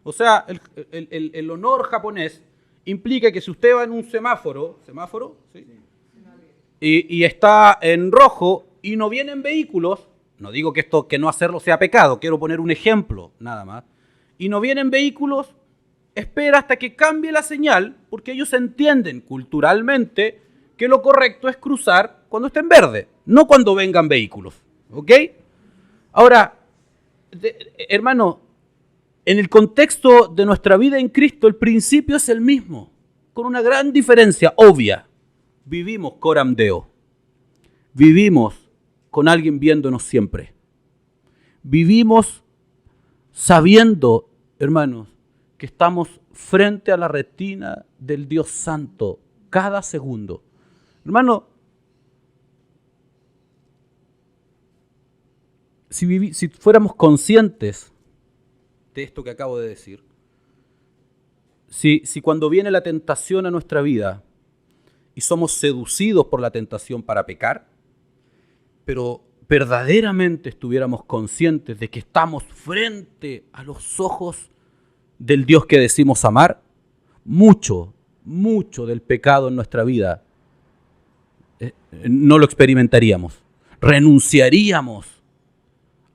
O sea, el honor japonés implica que si usted va en un semáforo, ¿sí? Y está en rojo y no vienen vehículos, no digo que no hacerlo sea pecado, quiero poner un ejemplo, nada más, y no vienen vehículos, espera hasta que cambie la señal, porque ellos entienden culturalmente que lo correcto es cruzar cuando esté en verde, no cuando vengan vehículos, ¿ok? Ahora, hermano, en el contexto de nuestra vida en Cristo, el principio es el mismo, con una gran diferencia obvia. Vivimos coram Deo. Vivimos con alguien viéndonos siempre. Vivimos sabiendo, hermanos, que estamos frente a la retina del Dios Santo cada segundo. Hermano, si fuéramos conscientes de esto que acabo de decir, si cuando viene la tentación a nuestra vida y somos seducidos por la tentación para pecar, pero verdaderamente estuviéramos conscientes de que estamos frente a los ojos del Dios que decimos amar, mucho del pecado en nuestra vida no lo experimentaríamos. Renunciaríamos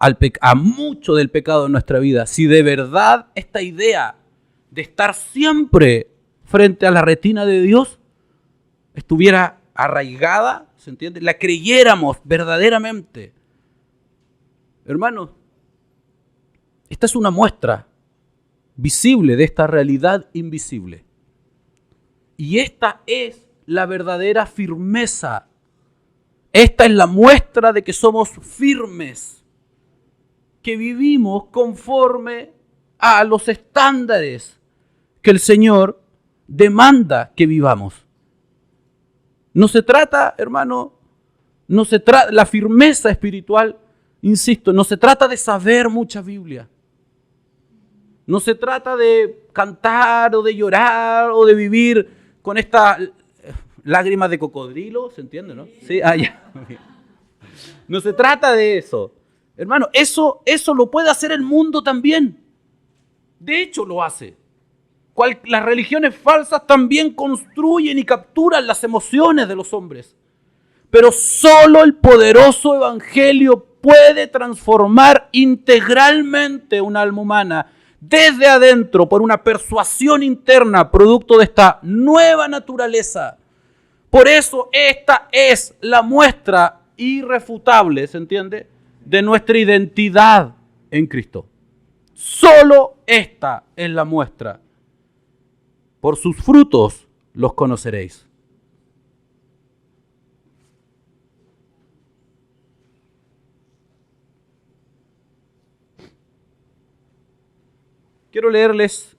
a mucho del pecado en nuestra vida si de verdad esta idea de estar siempre frente a la retina de Dios estuviera arraigada, ¿se entiende? La creyéramos verdaderamente. Hermanos, esta es una muestra visible de esta realidad invisible. Y esta es la verdadera firmeza. Esta es la muestra de que somos firmes, que vivimos conforme a los estándares que el Señor demanda que vivamos. No se trata, hermano, la firmeza espiritual, insisto, no se trata de saber mucha Biblia. No se trata de cantar o de llorar o de vivir con estas lágrimas de cocodrilo, ¿se entiende, no? Sí, ya. No se trata de eso. Hermano, eso lo puede hacer el mundo también. De hecho, lo hace. Las religiones falsas también construyen y capturan las emociones de los hombres. Pero solo el poderoso evangelio puede transformar integralmente un alma humana desde adentro por una persuasión interna producto de esta nueva naturaleza. Por eso esta es la muestra irrefutable, ¿se entiende?, de nuestra identidad en Cristo. Solo esta es la muestra. Por sus frutos los conoceréis. Quiero leerles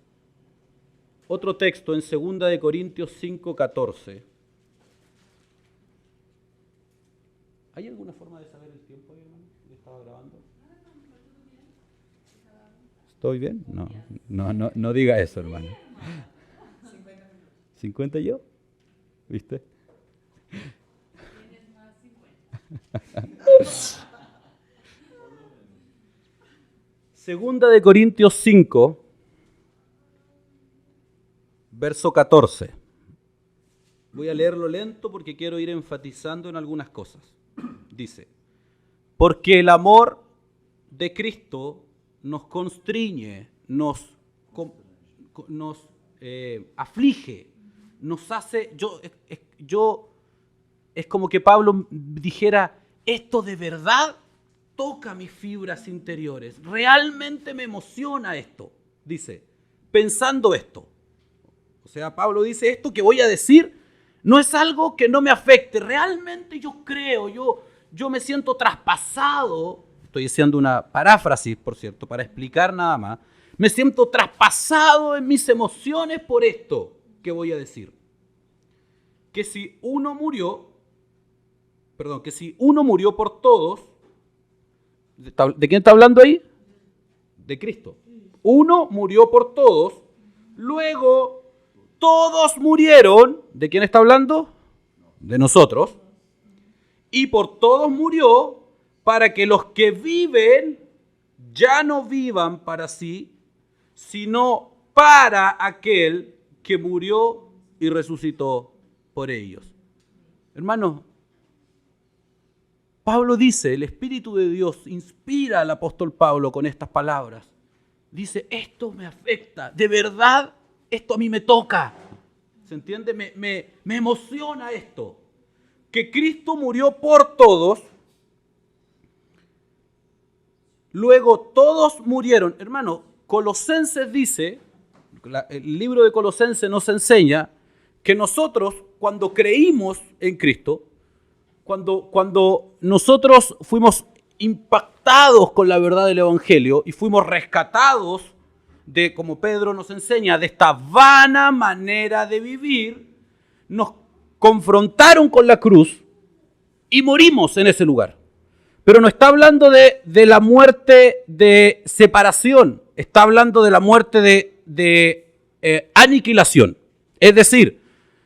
otro texto en 2 Corintios 5:14. ¿Hay alguna forma de saber el tiempo, hermano? ¿Estaba grabando? ¿Estoy bien? No diga eso, hermano. 50 yo, ¿viste? Segunda de Corintios 5, verso 14. Voy a leerlo lento porque quiero ir enfatizando en algunas cosas. Dice, porque el amor de Cristo nos constriñe, nos aflige, nos hace, es como que Pablo dijera, esto de verdad toca mis fibras interiores, realmente me emociona esto, dice, pensando esto. O sea, Pablo dice, esto que voy a decir no es algo que no me afecte, realmente yo creo, yo me siento traspasado, estoy haciendo una paráfrasis, por cierto, para explicar nada más, me siento traspasado en mis emociones por esto que voy a decir. Que si uno murió por todos, ¿de quién está hablando ahí? De Cristo. Uno murió por todos, luego todos murieron. ¿De quién está hablando? De nosotros. Y por todos murió para que los que viven ya no vivan para sí, sino para aquel que murió y resucitó por ellos. Hermanos, Pablo dice, el Espíritu de Dios inspira al apóstol Pablo con estas palabras. Dice, esto me afecta, de verdad, esto a mí me toca. ¿Se entiende? Me emociona esto. Que Cristo murió por todos, luego todos murieron. Hermano, Colosenses dice, el libro de Colosenses nos enseña que nosotros, cuando creímos en Cristo, cuando nosotros fuimos impactados con la verdad del Evangelio y fuimos rescatados de, como Pedro nos enseña, de esta vana manera de vivir, nos confrontaron con la cruz y morimos en ese lugar. Pero no está hablando de la muerte de separación, está hablando de la muerte de aniquilación. Es decir,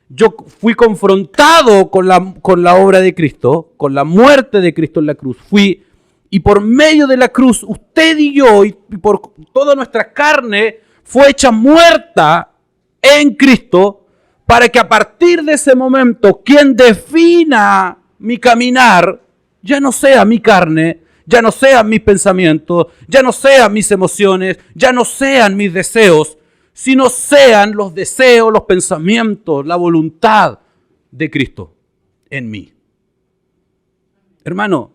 yo fui confrontado con la obra de Cristo, con la muerte de Cristo en la cruz. Y por medio de la cruz, usted y yo, y por toda nuestra carne, fue hecha muerta en Cristo, para que a partir de ese momento, quien defina mi caminar, ya no sea mi carne, ya no sean mis pensamientos, ya no sean mis emociones, ya no sean mis deseos, sino sean los deseos, los pensamientos, la voluntad de Cristo en mí. Hermano,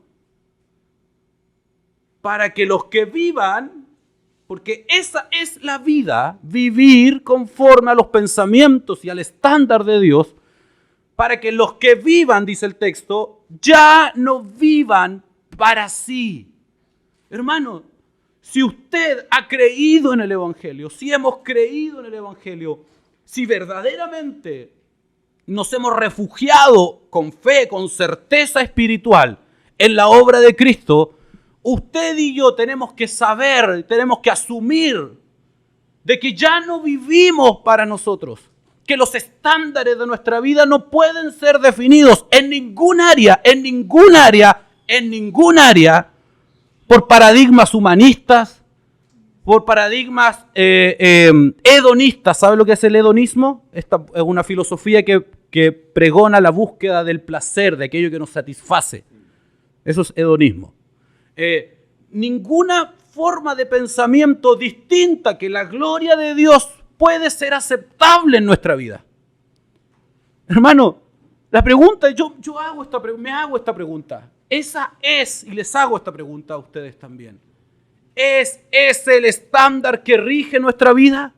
para que los que vivan, porque esa es la vida, vivir conforme a los pensamientos y al estándar de Dios, para que los que vivan, dice el texto, ya no vivan para sí. Hermano, si usted ha creído en el Evangelio, si hemos creído en el Evangelio, si verdaderamente nos hemos refugiado con fe, con certeza espiritual en la obra de Cristo, usted y yo tenemos que saber, tenemos que asumir de que ya no vivimos para nosotros, que los estándares de nuestra vida no pueden ser definidos en ningún área, por paradigmas humanistas, por paradigmas hedonistas. ¿Sabe lo que es el hedonismo? Esta es una filosofía que pregona la búsqueda del placer, de aquello que nos satisface. Eso es hedonismo. Ninguna forma de pensamiento distinta que la gloria de Dios puede ser aceptable en nuestra vida. Hermano, la pregunta, me hago esta pregunta. Esa es, y les hago esta pregunta a ustedes también. ¿Es ese el estándar que rige nuestra vida?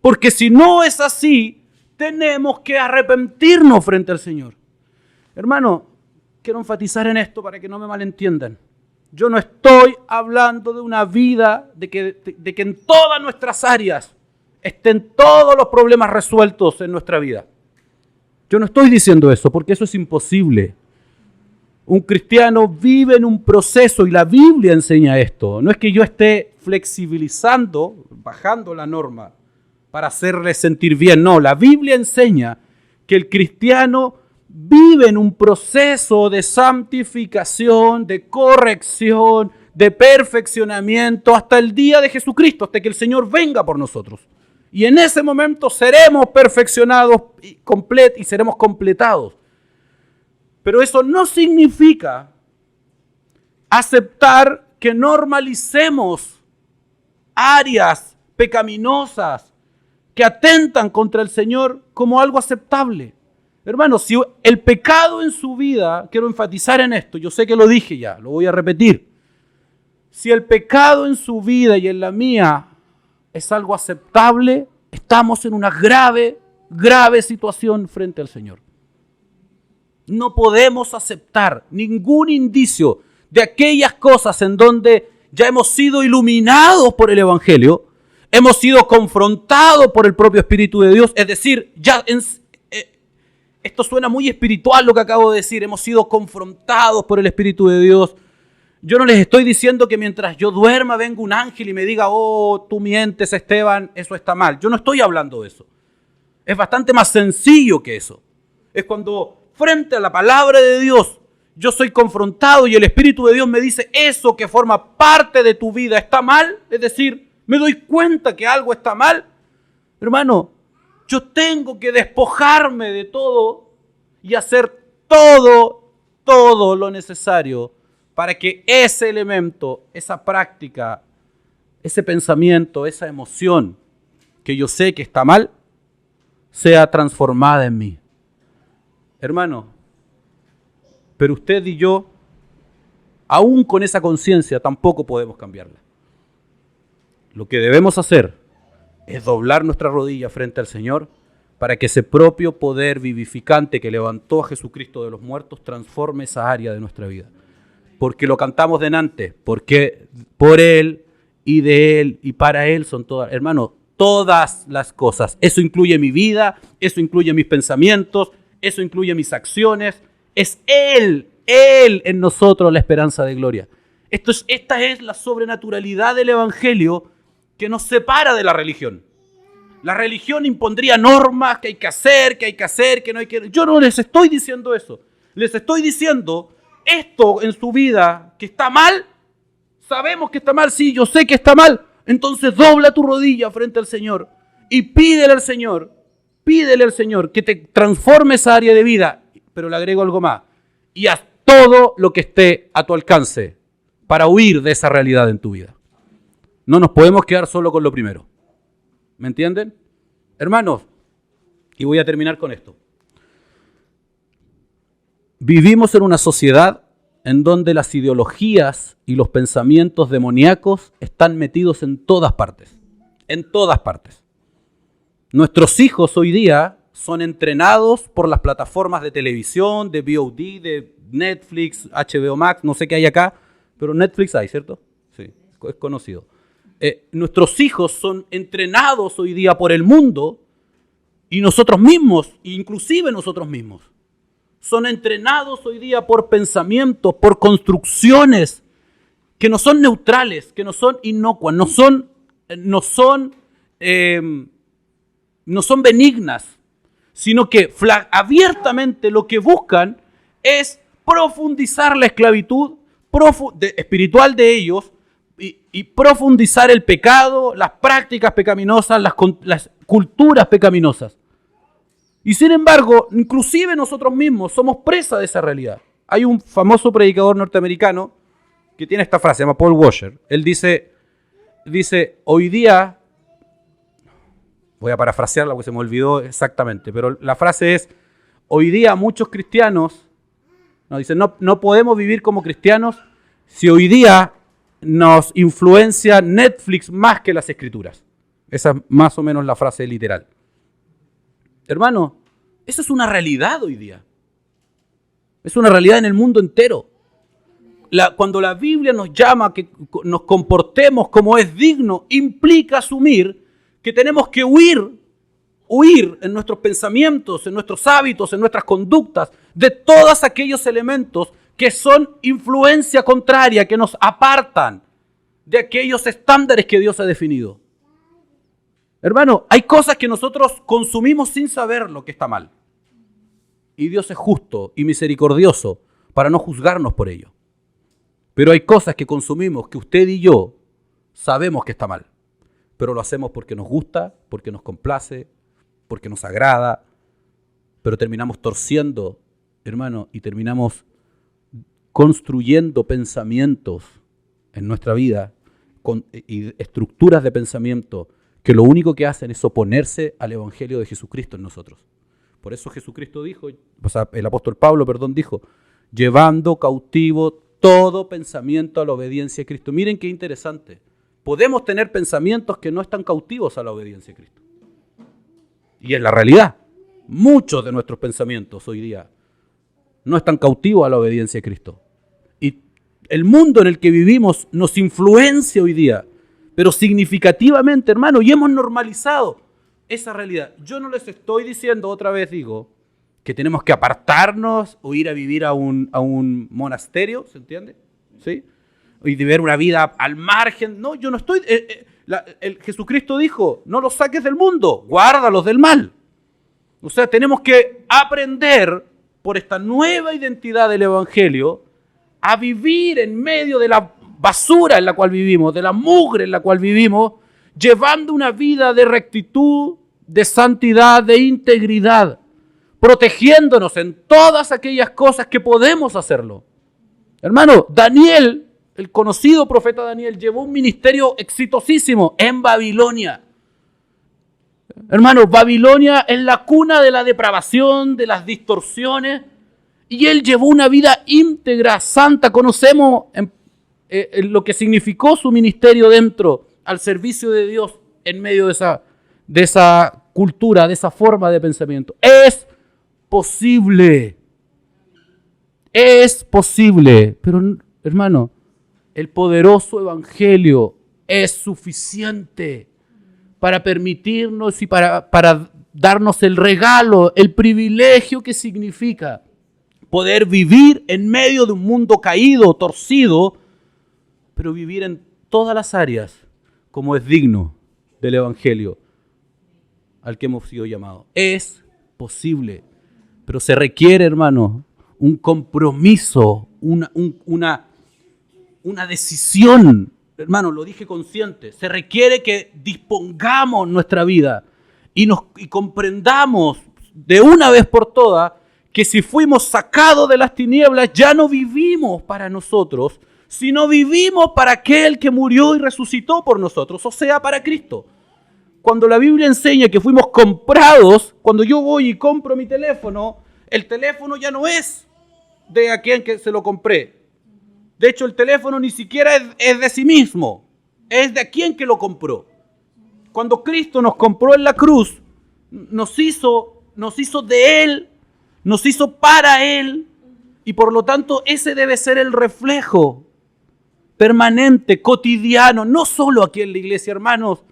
Porque si no es así, tenemos que arrepentirnos frente al Señor. Hermano, quiero enfatizar en esto para que no me malentiendan. Yo no estoy hablando de una vida de que en todas nuestras áreas estén todos los problemas resueltos en nuestra vida. Yo no estoy diciendo eso, porque eso es imposible. Un cristiano vive en un proceso y la Biblia enseña esto. No es que yo esté flexibilizando, bajando la norma para hacerle sentir bien. No, la Biblia enseña que el cristiano vive en un proceso de santificación, de corrección, de perfeccionamiento hasta el día de Jesucristo, hasta que el Señor venga por nosotros. Y en ese momento seremos perfeccionados y seremos completados. Pero eso no significa aceptar que normalicemos áreas pecaminosas que atentan contra el Señor como algo aceptable. Hermanos, si el pecado en su vida, quiero enfatizar en esto, yo sé que lo dije ya, lo voy a repetir. Si el pecado en su vida y en la mía es algo aceptable, estamos en una grave, grave situación frente al Señor. No podemos aceptar ningún indicio de aquellas cosas en donde ya hemos sido iluminados por el Evangelio, hemos sido confrontados por el propio Espíritu de Dios, es decir, esto suena muy espiritual lo que acabo de decir, hemos sido confrontados por el Espíritu de Dios. Yo no les estoy diciendo que mientras yo duerma venga un ángel y me diga, oh, tú mientes, Esteban, eso está mal. Yo no estoy hablando de eso. Es bastante más sencillo que eso. Es cuando frente a la palabra de Dios yo soy confrontado y el Espíritu de Dios me dice eso que forma parte de tu vida está mal, es decir, me doy cuenta que algo está mal. Hermano, yo tengo que despojarme de todo y hacer todo lo necesario para que ese elemento, esa práctica, ese pensamiento, esa emoción que yo sé que está mal, sea transformada en mí. Hermano, pero usted y yo, aún con esa conciencia, tampoco podemos cambiarla. Lo que debemos hacer es doblar nuestra rodilla frente al Señor para que ese propio poder vivificante que levantó a Jesucristo de los muertos transforme esa área de nuestra vida. Porque lo cantamos delante, porque por Él y de Él y para Él son todas, hermano, todas las cosas. Eso incluye mi vida, eso incluye mis pensamientos, eso incluye mis acciones. Es Él en nosotros la esperanza de gloria. Esta es la sobrenaturalidad del Evangelio que nos separa de la religión. La religión impondría normas que hay que hacer, que no hay que... Yo no les estoy diciendo eso. Les estoy diciendo esto en su vida que está mal. Sabemos que está mal, sí, yo sé que está mal. Entonces dobla tu rodilla frente al Señor y pídele al Señor que te transforme esa área de vida. Pero le agrego algo más. Y haz todo lo que esté a tu alcance para huir de esa realidad en tu vida. No nos podemos quedar solo con lo primero. ¿Me entienden? Hermanos, y voy a terminar con esto. Vivimos en una sociedad en donde las ideologías y los pensamientos demoníacos están metidos en todas partes. En todas partes. Nuestros hijos hoy día son entrenados por las plataformas de televisión, de VOD, de Netflix, HBO Max, no sé qué hay acá, pero Netflix hay, ¿cierto? Sí, es conocido. Nuestros hijos son entrenados hoy día por el mundo y nosotros mismos, inclusive nosotros mismos, son entrenados hoy día por pensamientos, por construcciones que no son neutrales, que no son inocuas, no son benignas, sino que abiertamente lo que buscan es profundizar la esclavitud espiritual de ellos y profundizar el pecado, las prácticas pecaminosas, las culturas pecaminosas. Y sin embargo, inclusive nosotros mismos somos presa de esa realidad. Hay un famoso predicador norteamericano que tiene esta frase, se llama Paul Washer. Él dice, hoy día, voy a parafrasearla porque se me olvidó exactamente, pero la frase es, hoy día muchos cristianos, no podemos vivir como cristianos si hoy día nos influencia Netflix más que las Escrituras. Esa es más o menos la frase literal. Hermano, esa es una realidad hoy día. Es una realidad en el mundo entero. Cuando la Biblia nos llama a que nos comportemos como es digno, implica asumir que tenemos que huir en nuestros pensamientos, en nuestros hábitos, en nuestras conductas, de todos aquellos elementos que son influencia contraria, que nos apartan de aquellos estándares que Dios ha definido. Hermano, hay cosas que nosotros consumimos sin saber lo que está mal. Y Dios es justo y misericordioso para no juzgarnos por ello. Pero hay cosas que consumimos que usted y yo sabemos que está mal. Pero lo hacemos porque nos gusta, porque nos complace, porque nos agrada. Pero terminamos torciendo, hermano, y terminamos construyendo pensamientos en nuestra vida y estructuras de pensamiento que lo único que hacen es oponerse al Evangelio de Jesucristo en nosotros. Por eso Jesucristo dijo, o sea, el apóstol Pablo, dijo, llevando cautivo todo pensamiento a la obediencia a Cristo. Miren qué interesante. Podemos tener pensamientos que no están cautivos a la obediencia a Cristo. Y es la realidad. Muchos de nuestros pensamientos hoy día no están cautivos a la obediencia a Cristo. Y el mundo en el que vivimos nos influencia hoy día, pero significativamente, hermano, y hemos normalizado esa realidad. Yo no les estoy diciendo, otra vez digo, que tenemos que apartarnos o ir a vivir a un monasterio, ¿se entiende? ¿Sí? Y vivir una vida al margen. No, yo no estoy... Jesucristo dijo, no los saques del mundo, guárdalos del mal. O sea, tenemos que aprender por esta nueva identidad del Evangelio a vivir en medio de la basura en la cual vivimos, de la mugre en la cual vivimos, llevando una vida de rectitud, de santidad, de integridad, protegiéndonos en todas aquellas cosas que podemos hacerlo. Hermano, Daniel, el conocido profeta Daniel, llevó un ministerio exitosísimo en Babilonia. Hermano, Babilonia es la cuna de la depravación, de las distorsiones, y él llevó una vida íntegra, santa. Conocemos lo que significó su ministerio dentro, al servicio de Dios, en medio de esa cultura, de esa forma de pensamiento. Es posible, pero hermano, el poderoso evangelio es suficiente para permitirnos y para darnos el regalo, el privilegio que significa poder vivir en medio de un mundo caído, torcido, pero vivir en todas las áreas como es digno del evangelio al que hemos sido llamados. Es posible, pero se requiere, hermano, un compromiso, una decisión. Hermano, lo dije consciente, se requiere que dispongamos nuestra vida y comprendamos de una vez por todas que si fuimos sacados de las tinieblas ya no vivimos para nosotros, sino vivimos para aquel que murió y resucitó por nosotros, o sea, para Cristo. Cuando la Biblia enseña que fuimos comprados, cuando yo voy y compro mi teléfono, el teléfono ya no es de a quien que se lo compré. De hecho, el teléfono ni siquiera es de sí mismo, es de a quien que lo compró. Cuando Cristo nos compró en la cruz, nos hizo de Él, nos hizo para Él, y por lo tanto ese debe ser el reflejo permanente, cotidiano, no solo aquí en la iglesia, hermanos.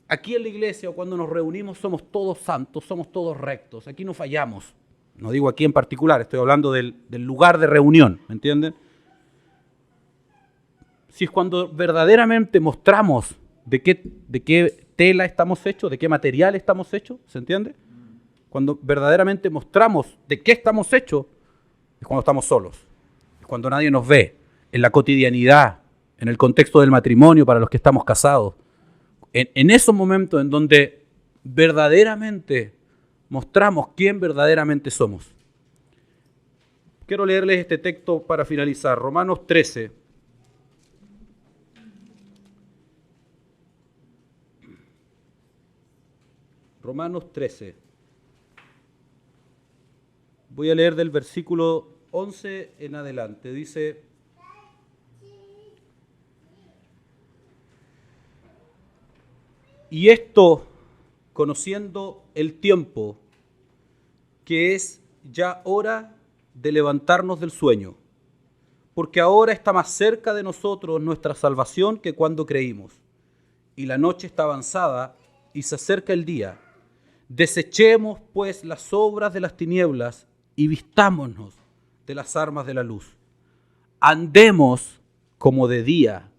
Aquí en la iglesia o cuando nos reunimos somos todos santos, somos todos rectos, aquí no fallamos. No digo aquí en particular, estoy hablando del lugar de reunión, ¿me entienden? Si es cuando verdaderamente mostramos de qué tela estamos hechos, de qué material estamos hechos, ¿se entiende? Cuando verdaderamente mostramos de qué estamos hechos, es cuando estamos solos, es cuando nadie nos ve, en la cotidianidad, en el contexto del matrimonio para los que estamos casados, en esos momentos en donde verdaderamente mostramos quién verdaderamente somos. Quiero leerles este texto para finalizar, Romanos 13. Romanos 13. Voy a leer del versículo 11 en adelante. Dice: y esto, conociendo el tiempo, que es ya hora de levantarnos del sueño, porque ahora está más cerca de nosotros nuestra salvación que cuando creímos, y la noche está avanzada y se acerca el día. Desechemos pues las obras de las tinieblas y vistámonos de las armas de la luz. Andemos como de día,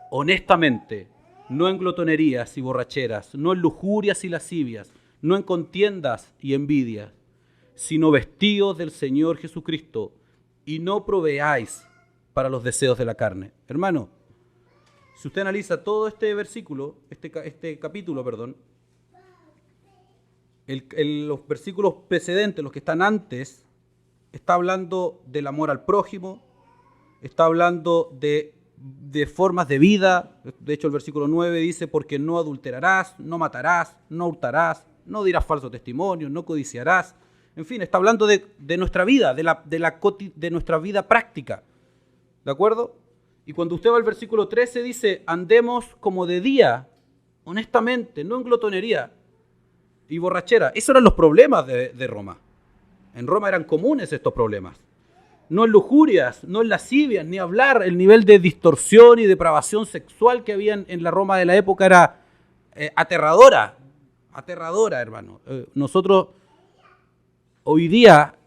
honestamente, no en glotonerías y borracheras, no en lujurias y lascivias, no en contiendas y envidias, sino vestidos del Señor Jesucristo, y no proveáis para los deseos de la carne. Hermano, si usted analiza todo este versículo, este capítulo, los versículos precedentes, los que están antes, está hablando del amor al prójimo, está hablando de formas de vida. De hecho, el versículo 9 dice, porque no adulterarás, no matarás, no hurtarás, no dirás falso testimonio, no codiciarás. En fin, está hablando de nuestra vida, de nuestra vida práctica. ¿De acuerdo? Y cuando usted va al versículo 13 dice, andemos como de día, honestamente, no en glotonería y borrachera. Esos eran los problemas de Roma. En Roma eran comunes estos problemas. No en lujurias, no en lascivias, ni hablar. El nivel de distorsión y depravación sexual que había en la Roma de la época era aterradora, hermano. Nosotros hoy día,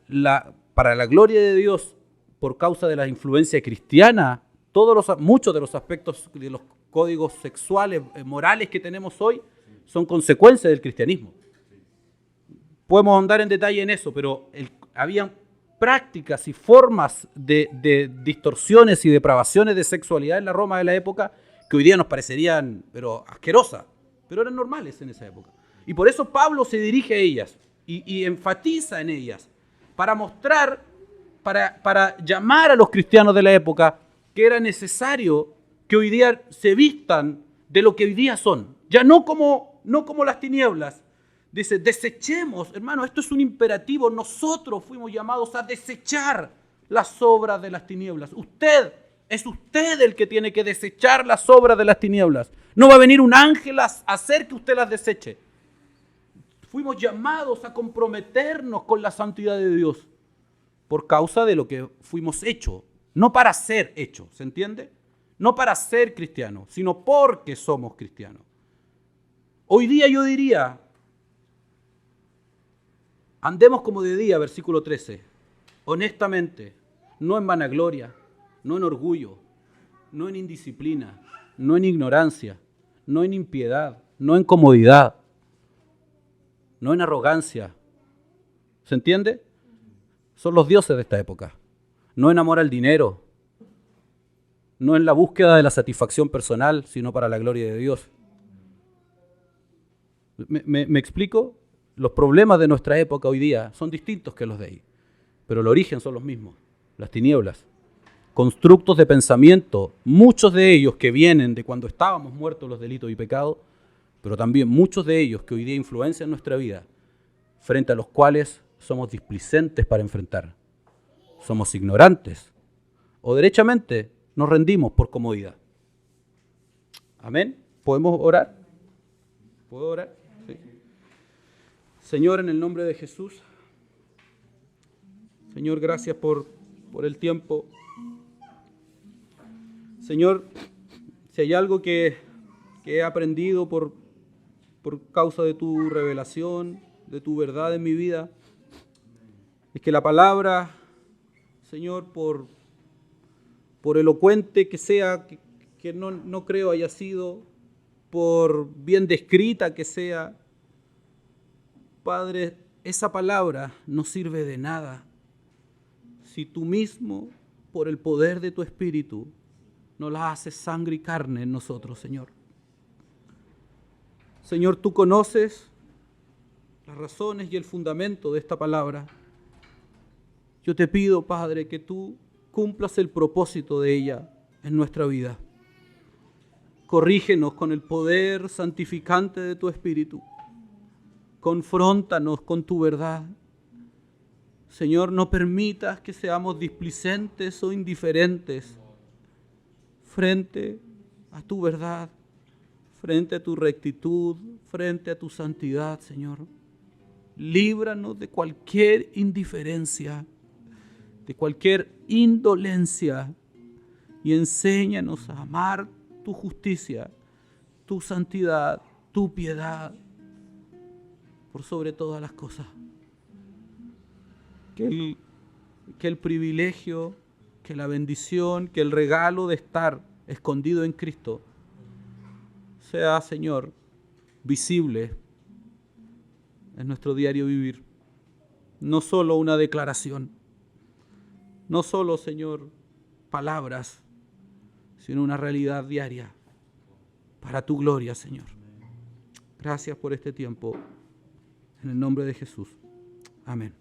para la gloria de Dios, por causa de la influencia cristiana, muchos de los aspectos de los códigos sexuales, morales que tenemos hoy, son consecuencia del cristianismo. Podemos ahondar en detalle en eso, pero había prácticas y formas de distorsiones y depravaciones de sexualidad en la Roma de la época que hoy día nos parecerían asquerosas, pero eran normales en esa época. Y por eso Pablo se dirige a ellas y enfatiza en ellas para mostrar, para llamar a los cristianos de la época que era necesario que hoy día se vistan de lo que hoy día son. Ya no como las tinieblas. Dice, desechemos, hermano, esto es un imperativo. Nosotros fuimos llamados a desechar las obras de las tinieblas. Es usted el que tiene que desechar las obras de las tinieblas. No va a venir un ángel a hacer que usted las deseche. Fuimos llamados a comprometernos con la santidad de Dios por causa de lo que fuimos hechos. No para ser hechos, ¿se entiende? No para ser cristianos, sino porque somos cristianos. Hoy día yo diría, andemos como de día, versículo 13, honestamente, no en vanagloria, no en orgullo, no en indisciplina, no en ignorancia, no en impiedad, no en comodidad, no en arrogancia. ¿Se entiende? Son los dioses de esta época. No en amor al dinero, no en la búsqueda de la satisfacción personal, sino para la gloria de Dios. ¿Me explico? Los problemas de nuestra época hoy día son distintos que los de ahí, pero el origen son los mismos, las tinieblas. Constructos de pensamiento, muchos de ellos que vienen de cuando estábamos muertos los delitos y pecados, pero también muchos de ellos que hoy día influencian nuestra vida, frente a los cuales somos displicentes para enfrentar. Somos ignorantes o derechamente nos rendimos por comodidad. Amén. ¿Podemos orar? ¿Puedo orar? Sí. Señor, en el nombre de Jesús, Señor, gracias por el tiempo. Señor, si hay algo que he aprendido por causa de tu revelación, de tu verdad en mi vida, es que la palabra, Señor, por elocuente que sea, que no creo haya sido, por bien descrita que sea, Padre, esa palabra no sirve de nada si tú mismo, por el poder de tu Espíritu, no la haces sangre y carne en nosotros, Señor. Señor, tú conoces las razones y el fundamento de esta palabra. Yo te pido, Padre, que tú cumplas el propósito de ella en nuestra vida. Corrígenos con el poder santificante de tu Espíritu. Confróntanos con tu verdad. Señor, no permitas que seamos displicentes o indiferentes frente a tu verdad, frente a tu rectitud, frente a tu santidad, Señor. Líbranos de cualquier indiferencia, de cualquier indolencia, y enséñanos a amar tu justicia, tu santidad, tu piedad, por sobre todas las cosas. Que que el privilegio, que la bendición, que el regalo de estar escondido en Cristo sea, Señor, visible en nuestro diario vivir. No solo una declaración, no solo, Señor, palabras, sino una realidad diaria para tu gloria, Señor. Gracias por este tiempo. En el nombre de Jesús. Amén.